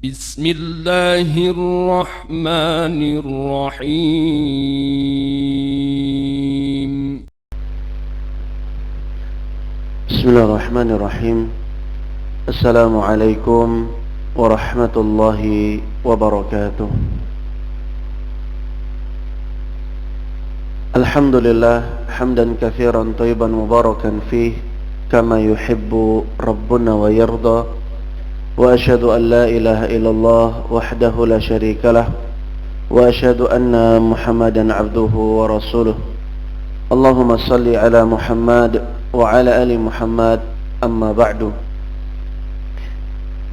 بسم الله الرحمن الرحيم. بسم الله الرحمن الرحيم. السلام عليكم ورحمة الله وبركاته. الحمد لله حمدا كثيرا طيبا مباركا فيه كما يحب ربنا ويرضى، وأشهد أن لا إله إلا الله وحده لا شريك له، وأشهد أن محمدا عبده ورسوله. اللهم صل على محمد وعلى آل Muhammad, amma ba'du.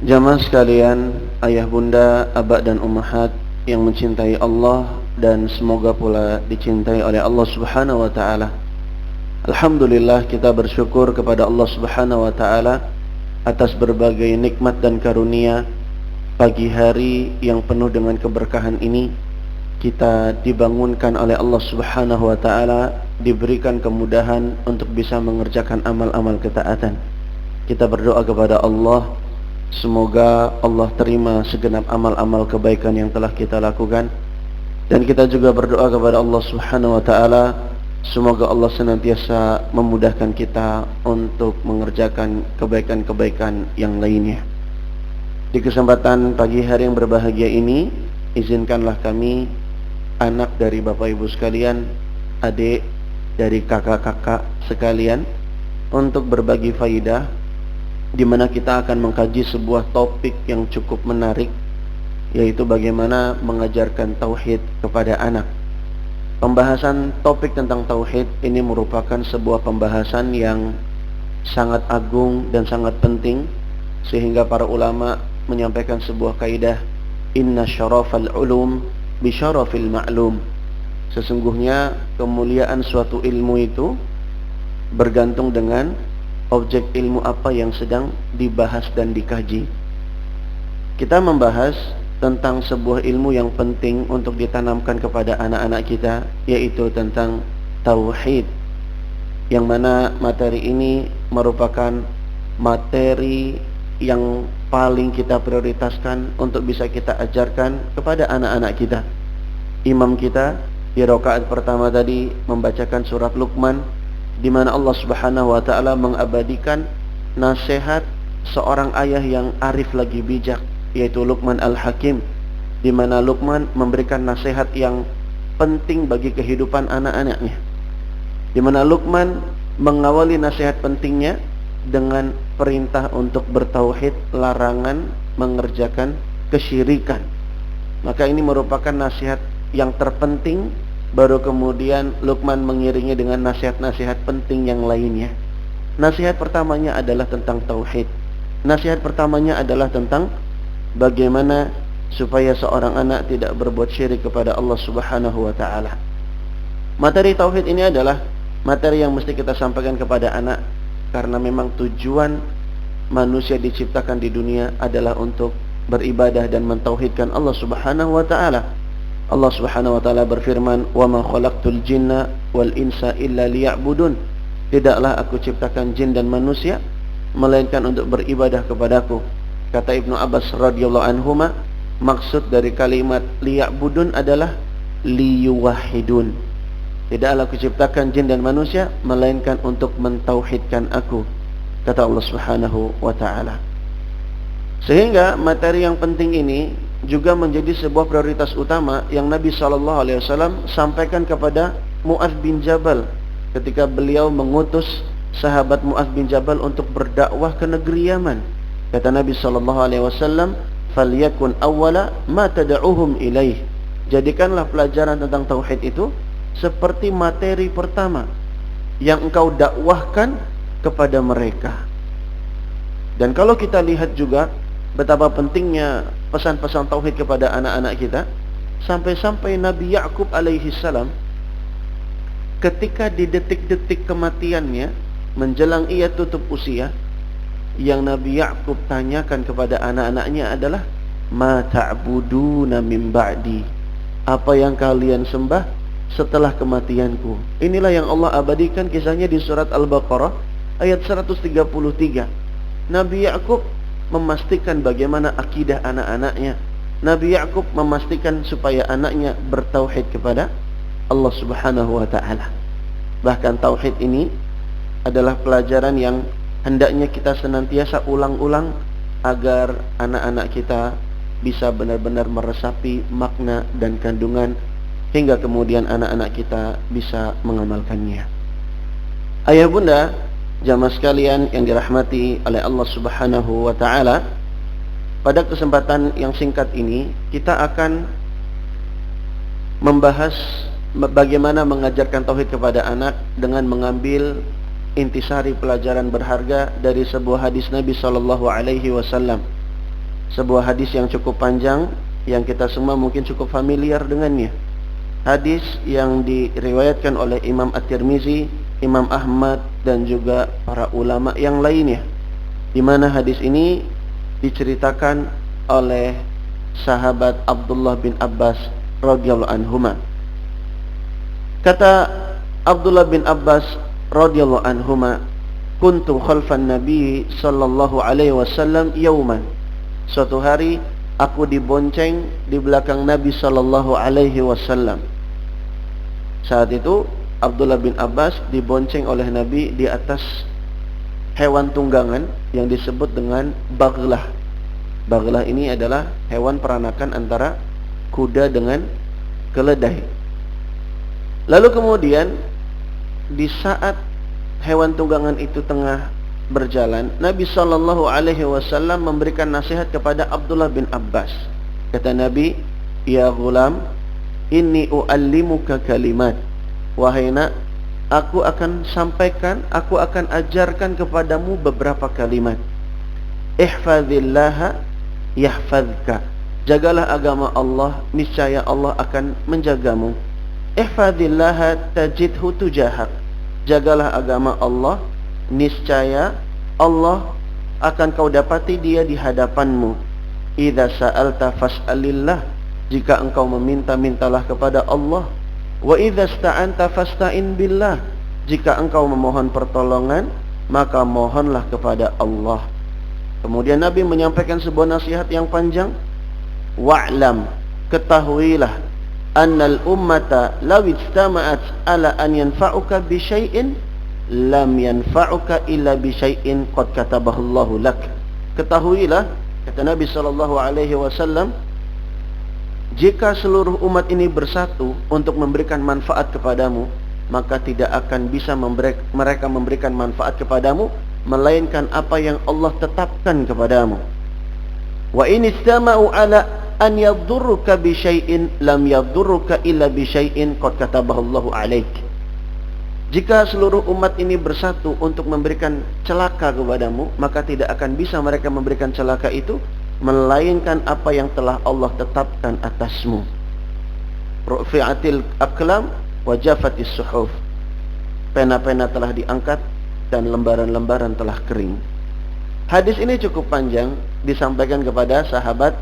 Jamaah sekalian, ayah bunda, abah dan ummahat yang mencintai Allah dan semoga pula dicintai oleh Allah Subhanahu wa taala. Alhamdulillah, kita bersyukur kepada Allah Subhanahu wa taala atas berbagai nikmat dan karunia. Pagi hari yang penuh dengan keberkahan ini, kita dibangunkan oleh Allah Subhanahu wa taala, diberikan kemudahan untuk bisa mengerjakan amal-amal ketaatan. Kita berdoa kepada Allah, semoga Allah terima segenap amal-amal kebaikan yang telah kita lakukan. Dan kita juga berdoa kepada Allah Subhanahu wa taala, semoga Allah senantiasa memudahkan kita untuk mengerjakan kebaikan-kebaikan yang lainnya. Di kesempatan pagi hari yang berbahagia ini, izinkanlah kami, anak dari Bapak Ibu sekalian, adik dari kakak-kakak sekalian, untuk berbagi faidah, di mana kita akan mengkaji sebuah topik yang cukup menarik, yaitu bagaimana mengajarkan tauhid kepada anak. Pembahasan topik tentang tauhid ini merupakan sebuah pembahasan yang sangat agung dan sangat penting, sehingga para ulama menyampaikan sebuah kaidah, inna syarafal ulum bi syarafil ma'lum. Sesungguhnya kemuliaan suatu ilmu itu bergantung dengan objek ilmu apa yang sedang dibahas dan dikaji. Kita membahas tentang sebuah ilmu yang penting untuk ditanamkan kepada anak-anak kita, yaitu tentang tauhid, yang mana materi ini merupakan materi yang paling kita prioritaskan untuk bisa kita ajarkan kepada anak-anak kita. Imam kita di rakaat pertama tadi membacakan surat Luqman, di mana Allah Subhanahu wa taala mengabadikan nasihat seorang ayah yang arif lagi bijak, yaitu Luqman Al-Hakim, di mana Luqman memberikan nasihat yang penting bagi kehidupan anak-anaknya, di mana Luqman mengawali nasihat pentingnya dengan perintah untuk bertauhid, larangan mengerjakan kesyirikan. Maka ini merupakan nasihat yang terpenting, baru kemudian Luqman mengiringi dengan nasihat-nasihat penting yang lainnya. Nasihat pertamanya adalah tentang tauhid. Nasihat pertamanya adalah tentang bagaimana supaya seorang anak tidak berbuat syirik kepada Allah Subhanahu wa taala. Materi tauhid ini adalah materi yang mesti kita sampaikan kepada anak, karena memang tujuan manusia diciptakan di dunia adalah untuk beribadah dan mentauhidkan Allah Subhanahu wa taala. Allah Subhanahu wa taala berfirman, "Wa ma khalaqtul jinna wal insa illa liya'budun." Tidaklah aku ciptakan jin dan manusia melainkan untuk beribadah kepadaku. Kata Ibnu Abbas radhiyallahu anhuma, maksud dari kalimat liya'budun adalah liyuwahhidun. Tidaklah aku ciptakan jin dan manusia melainkan untuk mentauhidkan aku, kata Allah Subhanahu wa taala. Sehingga materi yang penting ini juga menjadi sebuah prioritas utama yang Nabi SAW sampaikan kepada Mu'adz bin Jabal ketika beliau mengutus sahabat Mu'adz bin Jabal untuk berdakwah ke negeri Yaman. Kata Nabi SAW, "Falyakun awwala ma tad'uhum ilaih." Jadikanlah pelajaran tentang tauhid itu seperti materi pertama yang engkau dakwahkan kepada mereka. Dan kalau kita lihat juga betapa pentingnya pesan-pesan tauhid kepada anak-anak kita, sampai-sampai Nabi Ya'qub alaihi salam ketika di detik-detik kematiannya menjelang ia tutup usia, yang Nabi Ya'qub tanyakan kepada anak-anaknya adalah, "Ma ta'buduna min ba'di?" Apa yang kalian sembah setelah kematianku? Inilah yang Allah abadikan kisahnya di surat Al-Baqarah ayat 133. Nabi Ya'qub memastikan bagaimana akidah anak-anaknya. Nabi Yakub memastikan supaya anaknya bertauhid kepada Allah Subhanahu wa taala. Bahkan tauhid ini adalah pelajaran yang hendaknya kita senantiasa ulang-ulang agar anak-anak kita bisa benar-benar meresapi makna dan kandungan hingga kemudian anak-anak kita bisa mengamalkannya. Ayah bunda, jamaah sekalian yang dirahmati oleh Allah Subhanahu wa taala, pada kesempatan yang singkat ini kita akan membahas bagaimana mengajarkan tauhid kepada anak dengan mengambil intisari pelajaran berharga dari sebuah hadis Nabi sallallahu alaihi wasallam. Sebuah hadis yang cukup panjang yang kita semua mungkin cukup familiar dengannya. Hadis yang diriwayatkan oleh Imam At-Tirmizi, Imam Ahmad dan juga para ulama yang lainnya, di mana hadis ini diceritakan oleh sahabat Abdullah bin Abbas radhiyallahu anhuma. Kata Abdullah bin Abbas radhiyallahu anhuma, kuntu khalfan Nabi sallallahu alaihi wasallam yauman. Suatu hari aku dibonceng di belakang Nabi sallallahu alaihi wasallam. Saat itu Abdullah bin Abbas dibonceng oleh Nabi di atas hewan tunggangan yang disebut dengan baghlah. Baghlah ini adalah hewan peranakan antara kuda dengan keledai. Lalu kemudian di saat hewan tunggangan itu tengah berjalan, Nabi sallallahu alaihi wasallam memberikan nasihat kepada Abdullah bin Abbas. Kata Nabi, "Ya ghulam, inni uallimuka kalimat." Wahai nak, aku akan ajarkan kepadamu beberapa kalimat. Ihfazillaha yahfazka. Jagalah agama Allah, niscaya Allah akan menjagamu. Ihfazillaha tajidhu tujahak. Jagalah agama Allah, niscaya Allah akan kau dapati dia di hadapanmu. Idza sa'alta fas'alillah. Jika engkau meminta, mintalah kepada Allah. Wa idza sta'anta fasta'in billah. Jika engkau memohon pertolongan, maka mohonlah kepada Allah. Kemudian Nabi menyampaikan sebuah nasihat yang panjang. Wa'lam, ketahuilah, annal ummata law ijtama'at ala an yanfa'uka bi syai'in lam yanfa'uka illa bi syai'in qad katabahu Allahu lak. Ketahuilah, kata Nabi sallallahu alaihi wasallam, jika seluruh umat ini bersatu untuk memberikan manfaat kepadamu, maka tidak akan bisa mereka memberikan manfaat kepadamu melainkan apa yang Allah tetapkan kepadamu. Wa in istama'u ala an yadurruka bi syai'in lam yadurruka illa bi syai'in qad katabahu Allahu 'alaik. Jika seluruh umat ini bersatu untuk memberikan celaka kepadamu, maka tidak akan bisa mereka memberikan celaka itu melainkan apa yang telah Allah tetapkan atasmu. Rufi'atil aqlam wa jafatis suhuf. Pena-pena telah diangkat dan lembaran-lembaran telah kering. Hadis ini cukup panjang, disampaikan kepada sahabat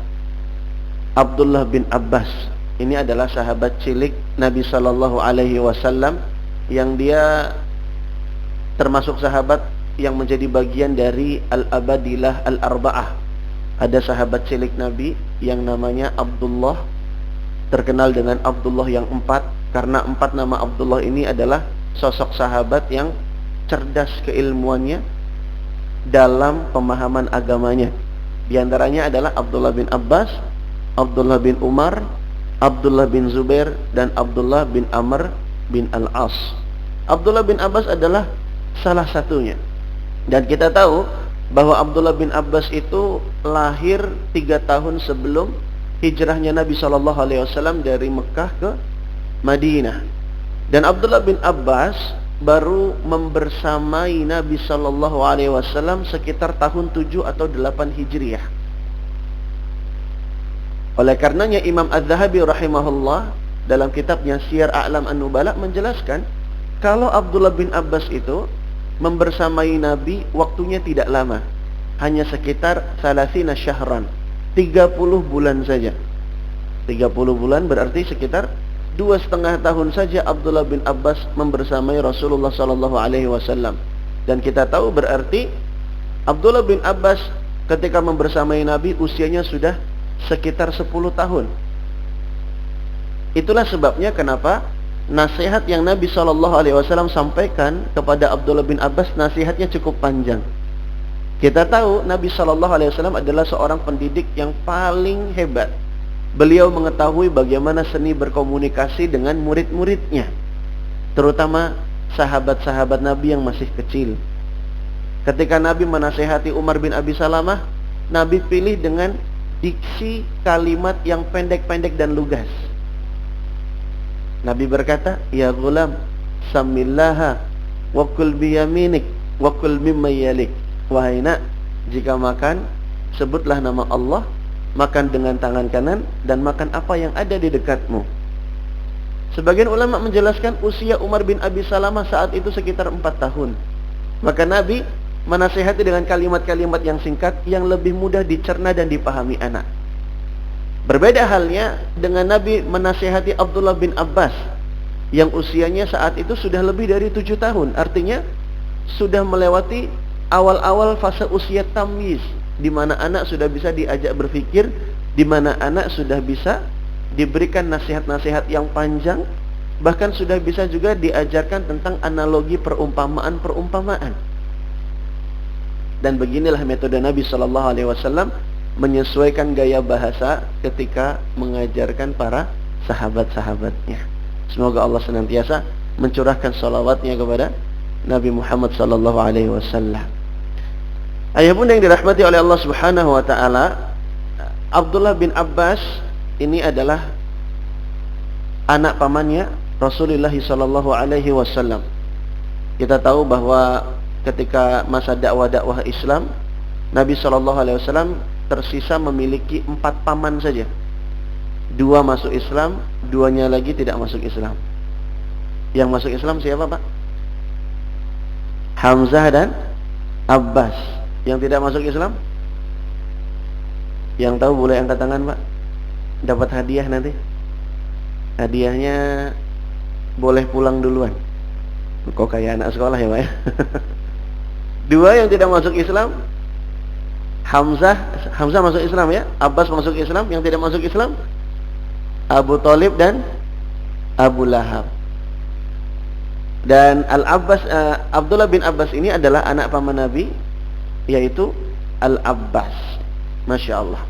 Abdullah bin Abbas. Ini adalah sahabat cilik Nabi sallallahu alaihi wasallam yang dia termasuk sahabat yang menjadi bagian dari Al-Abadilah Al-Arba'ah. Ada sahabat cilik Nabi yang namanya Abdullah, terkenal dengan Abdullah yang 4, karena 4 nama Abdullah ini adalah sosok sahabat yang cerdas keilmuannya dalam pemahaman agamanya. Di antaranya adalah Abdullah bin Abbas, Abdullah bin Umar, Abdullah bin Zubair, dan Abdullah bin Amr bin Al-As. Abdullah bin Abbas adalah salah satunya. Dan kita tahu bahwa Abdullah bin Abbas itu lahir 3 tahun sebelum hijrahnya Nabi SAW dari Mekah ke Madinah. Dan Abdullah bin Abbas baru membersamai Nabi SAW sekitar tahun 7 atau 8 Hijriah. Oleh karenanya Imam Az-Zahabi rahimahullah dalam kitabnya Syiar A'lam An-Nubala menjelaskan kalau Abdullah bin Abbas itu membersamai Nabi waktunya tidak lama, hanya sekitar 30 syahran, 30 bulan saja. 30 bulan berarti sekitar 2,5 tahun saja Abdullah bin Abbas membersamai Rasulullah sallallahu alaihi wasallam. Dan kita tahu berarti Abdullah bin Abbas ketika membersamai Nabi usianya sudah sekitar 10 tahun. Itulah sebabnya kenapa nasihat yang Nabi SAW sampaikan kepada Abdullah bin Abbas, nasihatnya cukup panjang. Kita tahu Nabi SAW adalah seorang pendidik yang paling hebat. Beliau mengetahui bagaimana seni berkomunikasi dengan murid-muridnya, terutama sahabat-sahabat Nabi yang masih kecil. Ketika Nabi menasihati Umar bin Abi Salamah, Nabi pilih dengan diksi kalimat yang pendek-pendek dan lugas. Nabi berkata, "Ya gulam, samillaha wa kul biyaminik wa kul mimma yalik." Wahai nak, jika makan, sebutlah nama Allah, makan dengan tangan kanan, dan makan apa yang ada di dekatmu. Sebagian ulama menjelaskan usia Umar bin Abi Salamah saat itu sekitar 4 tahun. Maka Nabi menasihati dengan kalimat-kalimat yang singkat, yang lebih mudah dicerna dan dipahami anak. Berbeda halnya dengan Nabi menasihati Abdullah bin Abbas yang usianya saat itu sudah lebih dari 7 tahun. Artinya sudah melewati awal-awal fase usia tamyiz, di mana anak sudah bisa diajak berpikir, di mana anak sudah bisa diberikan nasihat-nasihat yang panjang, bahkan sudah bisa juga diajarkan tentang analogi perumpamaan-perumpamaan. Dan beginilah metode Nabi SAW menyesuaikan gaya bahasa ketika mengajarkan para sahabat-sahabatnya. Semoga Allah senantiasa mencurahkan salawatnya kepada Nabi Muhammad SAW. Ayah bunda yang dirahmati oleh Allah Subhanahu wa taala, Abdullah bin Abbas ini adalah anak pamannya Rasulullah SAW. Kita tahu bahwa ketika masa dakwah Islam, Nabi SAW tersisa memiliki 4 paman saja. 2 masuk Islam, 2-nya lagi tidak masuk Islam. Yang masuk Islam siapa, Pak? Hamzah dan Abbas. Yang tidak masuk Islam? Yang tahu boleh angkat tangan, Pak. Dapat hadiah nanti. Hadiahnya boleh pulang duluan. Kok kayak anak sekolah ya, Pak ya? 2 yang tidak masuk Islam, Hamzah masuk Islam ya, Abbas masuk Islam. Yang tidak masuk Islam, Abu Thalib dan Abu Lahab. Dan Abdullah bin Abbas ini adalah anak paman Nabi, yaitu Al-Abbas. Masya Allah.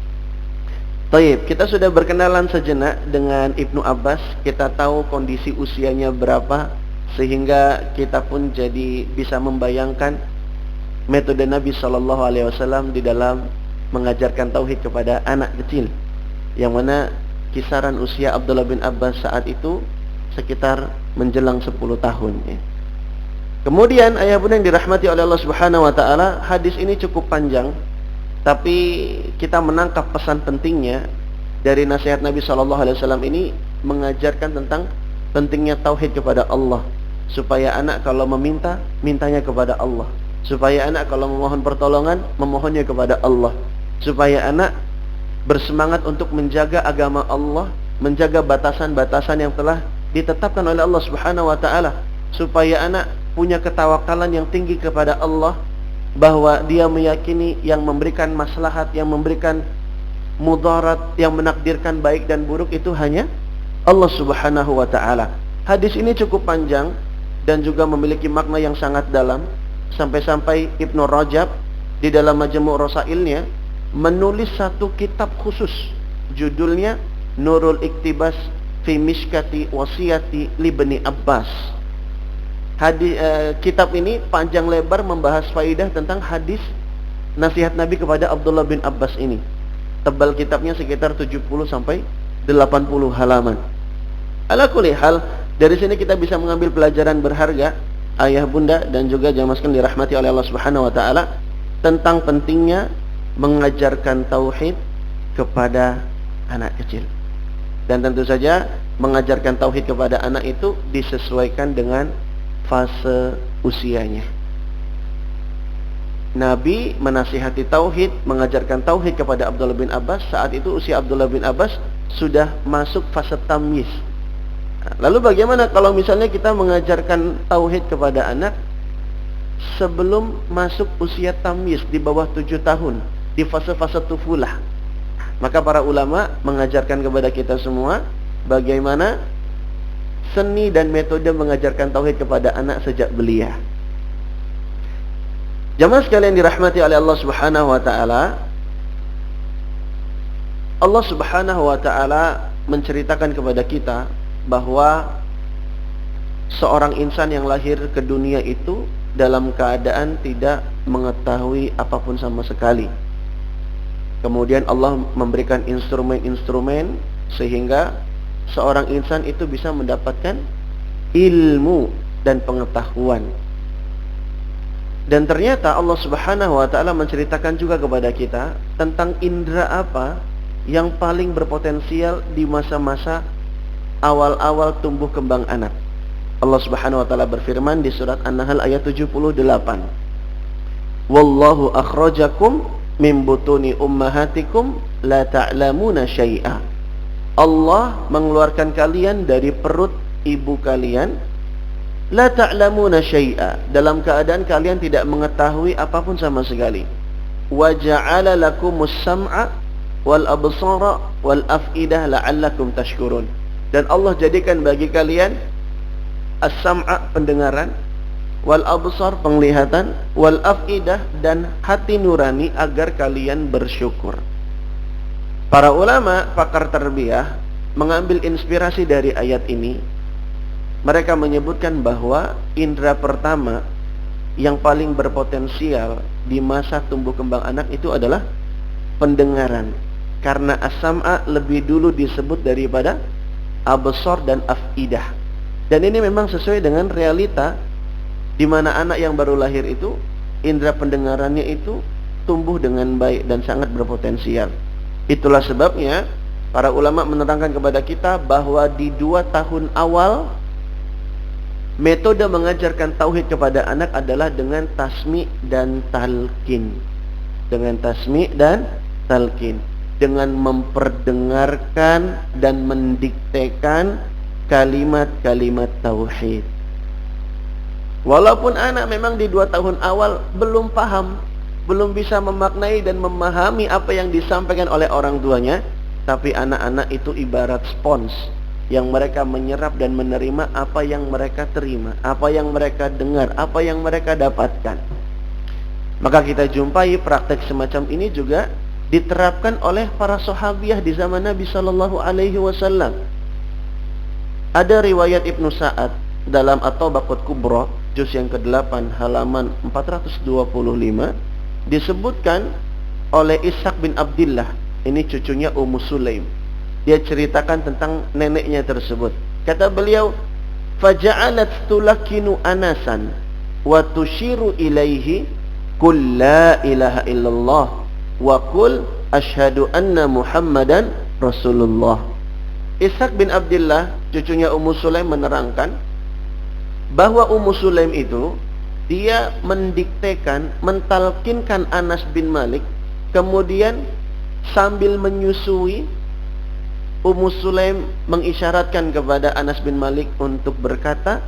Taib, kita sudah berkenalan sejenak dengan Ibnu Abbas. Kita tahu kondisi usianya berapa, sehingga kita pun jadi bisa membayangkan metode Nabi SAW di dalam mengajarkan tauhid kepada anak kecil, yang mana kisaran usia Abdullah bin Abbas saat itu sekitar menjelang 10 tahun ya. Kemudian ayah bunda yang dirahmati oleh Allah Subhanahu wa taala, hadis ini cukup panjang, tapi kita menangkap pesan pentingnya dari nasihat Nabi SAW ini, mengajarkan tentang pentingnya tauhid kepada Allah, supaya anak kalau meminta, mintanya kepada Allah, supaya anak kalau memohon pertolongan, memohonnya kepada Allah, supaya anak bersemangat untuk menjaga agama Allah, menjaga batasan-batasan yang telah ditetapkan oleh Allah Subhanahu wa taala, supaya anak punya ketawakalan yang tinggi kepada Allah, bahwa dia meyakini yang memberikan maslahat, yang memberikan mudarat, yang menakdirkan baik dan buruk itu hanya Allah Subhanahu wa taala. Hadis ini cukup panjang dan juga memiliki makna yang sangat dalam. Sampai-sampai Ibnu Rajab di dalam Majmu' Rasailnya menulis satu kitab khusus, judulnya Nurul Iktibas fi Mishkati Wasiyati Libni Abbas. Kitab ini panjang lebar membahas faidah tentang hadis nasihat Nabi kepada Abdullah bin Abbas ini. Tebal kitabnya sekitar 70 sampai 80 halaman. Ala kulli hal, dari sini kita bisa mengambil pelajaran berharga, ayah bunda dan juga jamaah sekalian dirahmati oleh Allah Subhanahu wa taala, tentang pentingnya mengajarkan tauhid kepada anak kecil. Dan tentu saja mengajarkan tauhid kepada anak itu disesuaikan dengan fase usianya. Nabi menasihati tauhid, mengajarkan tauhid kepada Abdullah bin Abbas. Saat itu usia Abdullah bin Abbas sudah masuk fase tamyiz. Lalu bagaimana kalau misalnya kita mengajarkan tauhid kepada anak sebelum masuk usia tamyiz, di bawah 7 tahun? di fase-fase tufulah. Maka para ulama mengajarkan kepada kita semua bagaimana seni dan metode mengajarkan tauhid kepada anak sejak belia. Jamaah sekalian dirahmati oleh Allah Subhanahu wa taala. Allah Subhanahu wa taala menceritakan kepada kita bahwa seorang insan yang lahir ke dunia itu dalam keadaan tidak mengetahui apapun sama sekali. Kemudian Allah memberikan instrumen-instrumen sehingga seorang insan itu bisa mendapatkan ilmu dan pengetahuan. Dan ternyata Allah Subhanahu wa taala menceritakan juga kepada kita tentang indera apa yang paling berpotensial di masa-masa awal-awal tumbuh kembang anak. Allah Subhanahu wa taala berfirman di surat An-Nahl ayat 78. Wallahu akhrajakum min butuni ummahatikum la ta'lamuna syai'a. Allah mengeluarkan kalian dari perut ibu kalian la ta'lamuna syai'a, dalam keadaan kalian tidak mengetahui apapun sama sekali. Wa ja'ala lakumus sam'a wal absara wal af'idah la'allakum tashkurun. Dan Allah jadikan bagi kalian as-sam'a, pendengaran, wal absar, penglihatan, wal af'idah, dan hati nurani agar kalian bersyukur. Para ulama pakar tarbiyah mengambil inspirasi dari ayat ini. Mereka menyebutkan bahwa indera pertama yang paling berpotensial di masa tumbuh kembang anak itu adalah pendengaran. Karena as-sam'a lebih dulu disebut daripada absar dan af'idah. Dan ini memang sesuai dengan realita di mana anak yang baru lahir itu indera pendengarannya itu tumbuh dengan baik dan sangat berpotensial. Itulah sebabnya para ulama menerangkan kepada kita bahwa di 2 tahun awal metode mengajarkan tauhid kepada anak adalah dengan tasmi' dan talqin. Dengan tasmi' dan talqin, dengan memperdengarkan dan mendiktekan kalimat-kalimat tauhid. Walaupun anak memang di 2 tahun awal belum paham, belum bisa memaknai dan memahami apa yang disampaikan oleh orang tuanya, tapi anak-anak itu ibarat spons yang mereka menyerap dan menerima apa yang mereka terima, apa yang mereka dengar, apa yang mereka dapatkan. Maka kita jumpai praktek semacam ini juga diterapkan oleh para sahabiah di zaman Nabi sallallahu alaihi wasallam. Ada riwayat Ibnu Sa'ad dalam At-Tabaqat Kubra juz yang ke-8 halaman 425 disebutkan oleh Ishaq bin Abdillah, ini cucunya Ummu Sulaim. Dia ceritakan tentang neneknya tersebut. Kata beliau, faja'alat tulakinu anasan wa tushiru ilaihi qul la ilaha illallah wa qul asyhadu anna Muhammadan Rasulullah. Ishaq bin Abdillah, cucunya Ummu Sulaim, menerangkan bahwa Ummu Sulaim itu dia mendiktekan, mentalkinkan Anas bin Malik, kemudian sambil menyusui Ummu Sulaim mengisyaratkan kepada Anas bin Malik untuk berkata,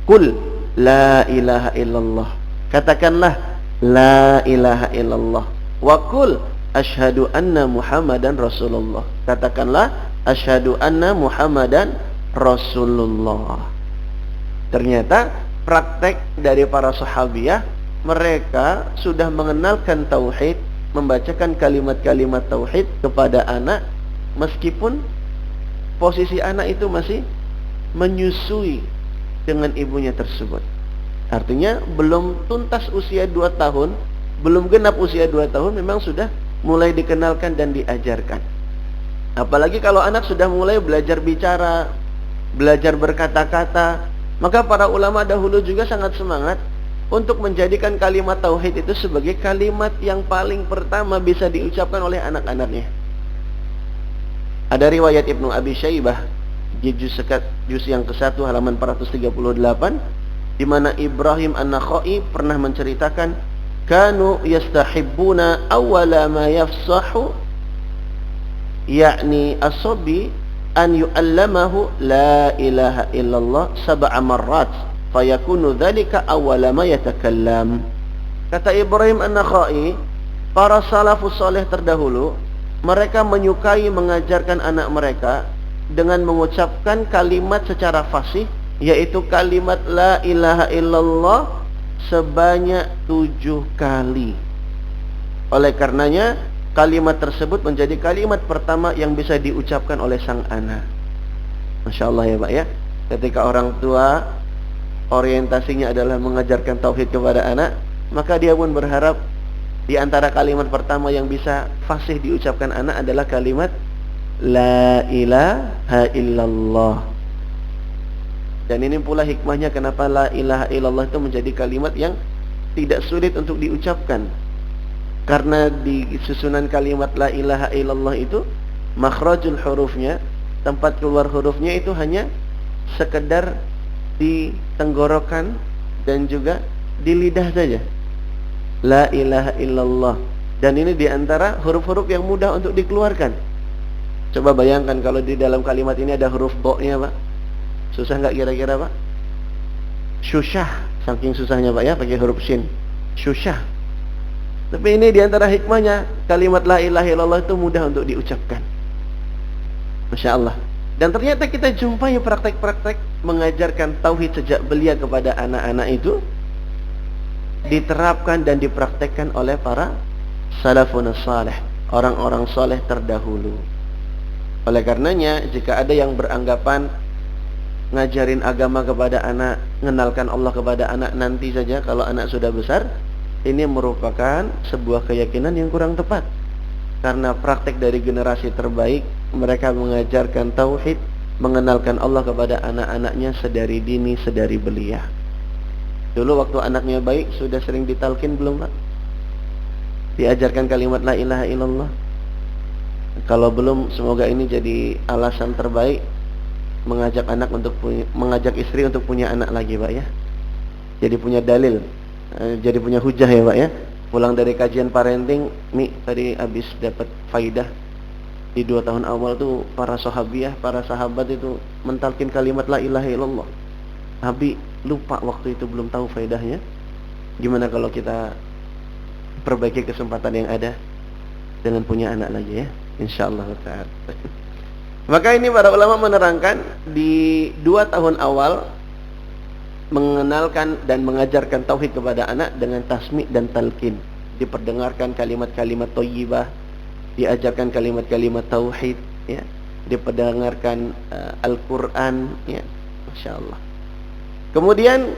"Qul la ilaha illallah." Katakanlah la ilaha illallah. Wa qul asyhadu anna Muhammadan Rasulullah. Katakanlah asyhadu anna Muhammadan Rasulullah. Ternyata praktek dari para sahabiah, mereka sudah mengenalkan tauhid, membacakan kalimat-kalimat tauhid kepada anak meskipun posisi anak itu masih menyusui dengan ibunya tersebut. Artinya belum tuntas usia 2 tahun, belum genap usia 2 tahun, memang sudah mulai dikenalkan dan diajarkan. Apalagi kalau anak sudah mulai belajar bicara, belajar berkata-kata, maka para ulama dahulu juga sangat semangat untuk menjadikan kalimat tauhid itu sebagai kalimat yang paling pertama bisa diucapkan oleh anak-anaknya. Ada riwayat Ibnu Abi Syaibah di juz yang ke-1 halaman 438 di mana Ibrahim An-Nakhai pernah menceritakan, kanu yastahibbuna awwala ma yafsahu yakni as-sabi an yu'allamahu la ilaha illallah 7 marrat fayakunu dhalika awwala ma yatakallam. Kata Ibrahim An-Nakhai, Para salafus soleh terdahulu, mereka menyukai mengajarkan anak mereka dengan mengucapkan kalimat secara fasih, yaitu kalimat la ilaha illallah sebanyak 7 kali. Oleh karenanya, kalimat tersebut menjadi kalimat pertama yang bisa diucapkan oleh sang anak. Masya Allah ya Pak ya. Ketika orang tua orientasinya adalah mengajarkan tauhid kepada anak, maka dia pun berharap di antara kalimat pertama yang bisa fasih diucapkan anak adalah kalimat la ilaha illallah. Dan ini pula hikmahnya kenapa la ilaha illallah itu menjadi kalimat yang tidak sulit untuk diucapkan. Karena di susunan kalimat la ilaha illallah itu makhrajul hurufnya, tempat keluar hurufnya itu hanya sekedar di tenggorokan dan juga di lidah saja. La ilaha illallah. Dan ini diantara huruf-huruf yang mudah untuk dikeluarkan. Coba bayangkan kalau di dalam kalimat ini ada huruf bo-nya Pak. Susah nggak kira-kira Pak? Syusyah. Saking susahnya Pak ya pakai huruf shin. Syusyah. Tapi ini diantara hikmahnya, kalimat la ilaha illallah itu mudah untuk diucapkan. Masya Allah. Dan ternyata kita jumpai praktek-praktek mengajarkan tauhid sejak belia kepada anak-anak itu diterapkan dan dipraktekkan oleh para salafun salih, orang-orang saleh terdahulu. Oleh karenanya, jika ada yang beranggapan ngajarin agama kepada anak, mengenalkan Allah kepada anak nanti saja kalau anak sudah besar, ini merupakan sebuah keyakinan yang kurang tepat. Karena praktek dari generasi terbaik, mereka mengajarkan tauhid, mengenalkan Allah kepada anak-anaknya sedari dini, sedari belia. Dulu waktu anaknya baik, sudah sering ditalkin belum Pak? Diajarkan kalimat la ilaha illallah. Kalau belum, semoga ini jadi alasan terbaik mengajak anak untuk mengajak istri untuk punya anak lagi Pak ya. Jadi punya dalil, jadi punya hujah ya Pak ya. Pulang dari kajian parenting, tadi habis dapat faidah. Di 2 tahun awal tuh para sahabiah, para sahabat itu mentalkin kalimat la ilaha illallah. Habis lupa waktu itu belum tahu faedahnya. Gimana kalau kita perbaiki kesempatan yang ada dengan punya anak lagi ya, insyaallah ta'ala. Maka ini para ulama menerangkan di 2 tahun awal mengenalkan dan mengajarkan tauhid kepada anak dengan tasmi' dan talqin. Diperdengarkan kalimat-kalimat thayyibah, diajarkan kalimat-kalimat tauhid ya, diperdengarkan Al-Qur'an ya, masyaallah. Kemudian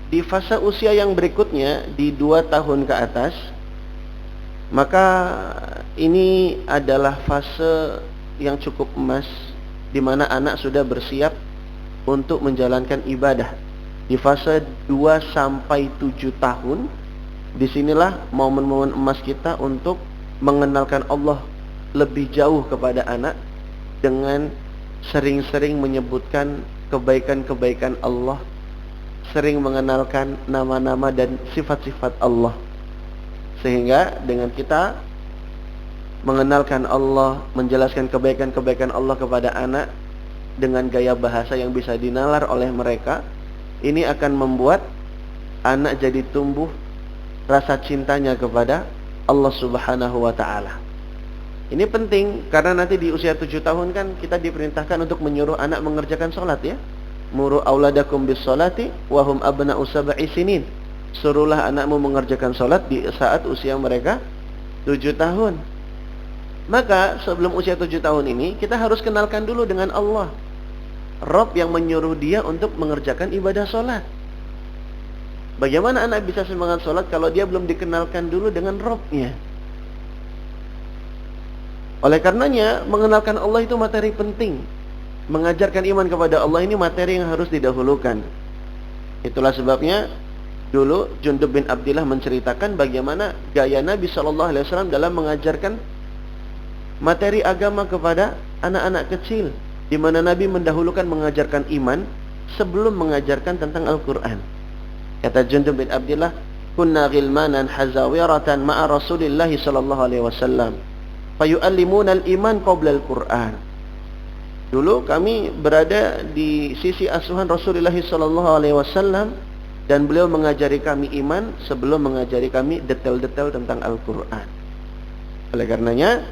di fase usia yang berikutnya di 2 tahun ke atas, maka ini adalah fase yang cukup emas di mana anak sudah bersiap untuk menjalankan ibadah. Di fase 2 sampai 7 tahun, disinilah momen-momen emas kita untuk mengenalkan Allah lebih jauh kepada anak dengan sering-sering menyebutkan kebaikan-kebaikan Allah, sering mengenalkan nama-nama dan sifat-sifat Allah. Sehingga dengan kita mengenalkan Allah, menjelaskan kebaikan-kebaikan Allah kepada anak dengan gaya bahasa yang bisa dinalar oleh mereka, ini akan membuat anak jadi tumbuh rasa cintanya kepada Allah Subhanahu wa ta'ala. Ini penting karena nanti di usia 7 tahun kan kita diperintahkan untuk menyuruh anak mengerjakan sholat ya. Muru auladakum bis sholati wahum abna'u sab'i sinin. Suruhlah anakmu mengerjakan sholat di saat usia mereka 7 tahun. Maka sebelum usia 7 tahun ini kita harus kenalkan dulu dengan Allah, Rabb yang menyuruh dia untuk mengerjakan ibadah sholat. Bagaimana anak bisa semangat sholat kalau dia belum dikenalkan dulu dengan Rabb-nya? Oleh karenanya mengenalkan Allah itu materi penting. Mengajarkan iman kepada Allah ini materi yang harus didahulukan. Itulah sebabnya dulu Jundub bin Abdillah menceritakan bagaimana gaya Nabi SAW dalam mengajarkan materi agama kepada anak-anak kecil, di mana Nabi mendahulukan mengajarkan iman sebelum mengajarkan tentang Al-Quran. Kata Jundub bin Abdillah, kunna ghilmanan hazawiratan ma'a Rasulillah SAW, fayu'allimuna al-iman qabla al-Quran. Dulu kami berada di sisi asuhan Rasulullah SAW dan beliau mengajari kami iman sebelum mengajari kami detail-detail tentang Al-Quran. Oleh karenanya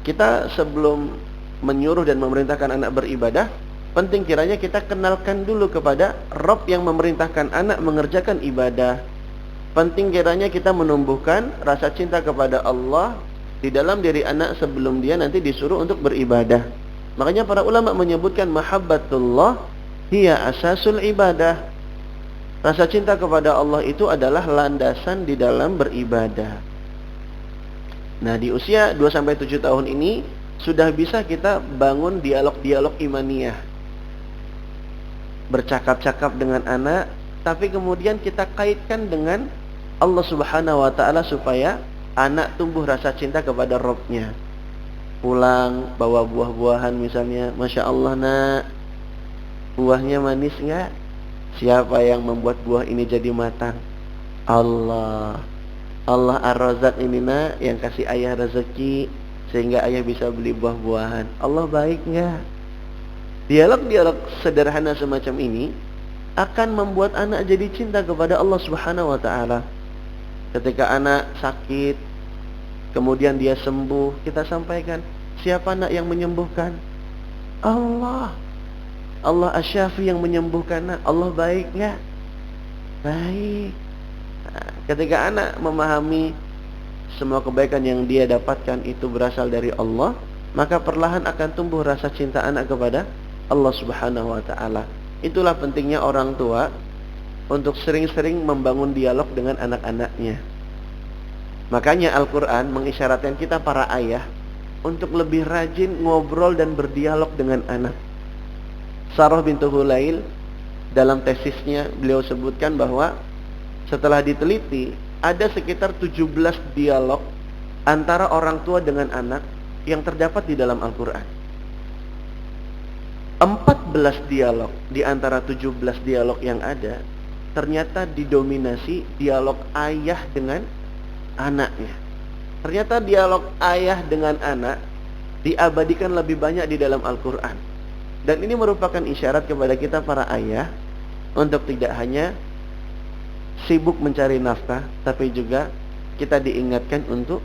kita sebelum menyuruh dan memerintahkan anak beribadah, penting kiranya kita kenalkan dulu kepada Rabb yang memerintahkan anak mengerjakan ibadah. Penting kiranya kita menumbuhkan rasa cinta kepada Allah di dalam diri anak sebelum dia nanti disuruh untuk beribadah. Makanya para ulama menyebutkan mahabbatullah hiya asasul ibadah. Rasa cinta kepada Allah itu adalah landasan di dalam beribadah. Nah, di usia 2-7 tahun ini sudah bisa kita bangun dialog-dialog imaniyah. Bercakap-cakap dengan anak, tapi kemudian kita kaitkan dengan Allah Subhanahu wa taala supaya anak tumbuh rasa cinta kepada Rabb-nya. Pulang bawa buah-buahan misalnya, Masya Allah nak, buahnya manis enggak? Siapa yang membuat buah ini jadi matang? Allah. Allah Ar-Razzaq ini nak, yang kasih ayah rezeki sehingga ayah bisa beli buah-buahan. Allah baik enggak? Dialog-dialog sederhana semacam ini akan membuat anak jadi cinta kepada Allah Subhanahu wa taala. Ketika anak sakit, kemudian dia sembuh, kita sampaikan, siapa nak yang menyembuhkan? Allah. Allah Asy-Syafi yang menyembuhkan nak. Allah baik enggak? Baik. Nah, ketika anak memahami semua kebaikan yang dia dapatkan itu berasal dari Allah, maka perlahan akan tumbuh rasa cinta anak kepada Allah Subhanahu wa taala. Itulah pentingnya orang tua untuk sering-sering membangun dialog dengan anak-anaknya. Makanya Al-Quran mengisyaratkan kita para ayah untuk lebih rajin ngobrol dan berdialog dengan anak. Sarah bintu Hulail dalam tesisnya beliau sebutkan bahwa setelah diteliti ada sekitar 17 dialog antara orang tua dengan anak yang terdapat di dalam Al-Quran. 14 dialog di antara 17 dialog yang ada ternyata didominasi dialog ayah dengan anaknya. Ternyata dialog ayah dengan anak diabadikan lebih banyak di dalam Al-Quran. Dan ini merupakan isyarat kepada kita para ayah untuk tidak hanya sibuk mencari nafkah, tapi juga kita diingatkan untuk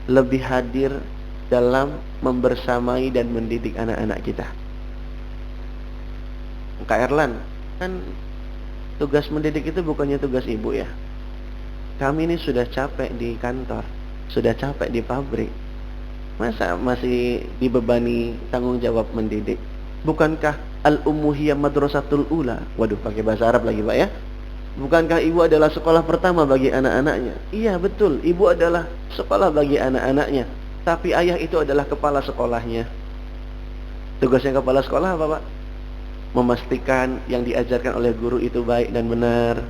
lebih hadir dalam membersamai dan mendidik anak-anak kita. Kak Erlan, kan tugas mendidik itu bukannya tugas ibu ya. Kami ini sudah capek di kantor, sudah capek di pabrik. Masa masih dibebani tanggung jawab mendidik? Bukankah al-ummuhiyah madrasatul ula? Waduh, pakai bahasa Arab lagi Pak ya. Bukankah ibu adalah sekolah pertama bagi anak-anaknya? Iya betul, ibu adalah sekolah bagi anak-anaknya. Tapi ayah itu adalah kepala sekolahnya. Tugasnya kepala sekolah apa Pak? Memastikan yang diajarkan oleh guru itu baik dan benar,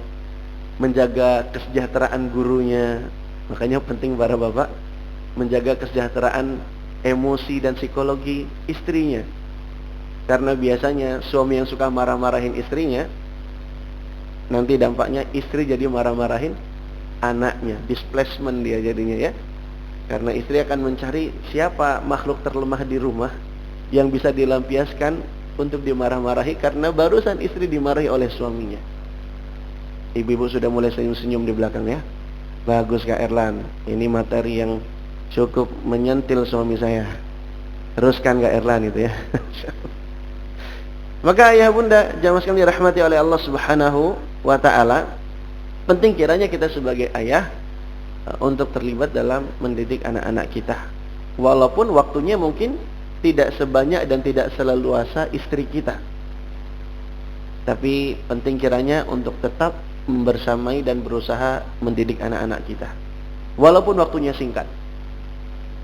menjaga kesejahteraan gurunya. Makanya penting para bapak menjaga kesejahteraan emosi dan psikologi istrinya. Karena biasanya suami yang suka marah-marahin istrinya, nanti dampaknya istri jadi marah-marahin anaknya, displacement dia jadinya ya. Karena istri akan mencari siapa makhluk terlemah di rumah yang bisa dilampiaskan untuk dimarah-marahi, karena barusan istri dimarahi oleh suaminya. Ibu-ibu sudah mulai senyum-senyum di belakang ya. Bagus Kak Erlan, ini materi yang cukup menyentil suami saya. Teruskan Kak Erlan itu ya. Maka ayah bunda jamaah sekalian dirahmati oleh Allah Subhanahu wa taala, penting kiranya kita sebagai ayah untuk terlibat dalam mendidik anak-anak kita. Walaupun waktunya mungkin tidak sebanyak dan tidak seleluasa istri kita, tapi penting kiranya untuk tetap membersamai dan berusaha mendidik anak-anak kita, walaupun waktunya singkat.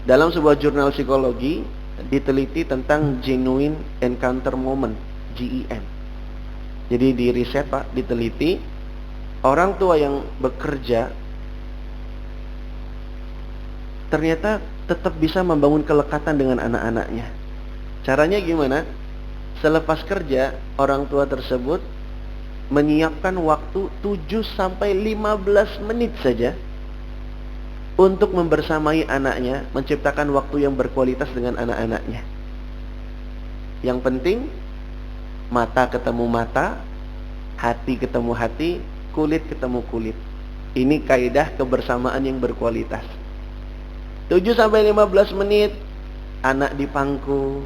Dalam sebuah jurnal psikologi diteliti tentang genuine encounter moment, GEM. Jadi di riset Pak, diteliti orang tua yang bekerja ternyata tetap bisa membangun kelekatan dengan anak-anaknya. Caranya gimana? Selepas kerja, orang tua tersebut menyiapkan waktu 7-15 menit saja untuk membersamai anaknya, menciptakan waktu yang berkualitas dengan anak-anaknya. Yang penting, mata ketemu mata, hati ketemu hati, kulit ketemu kulit. Ini kaidah kebersamaan yang berkualitas. 7-15 menit anak dipangku.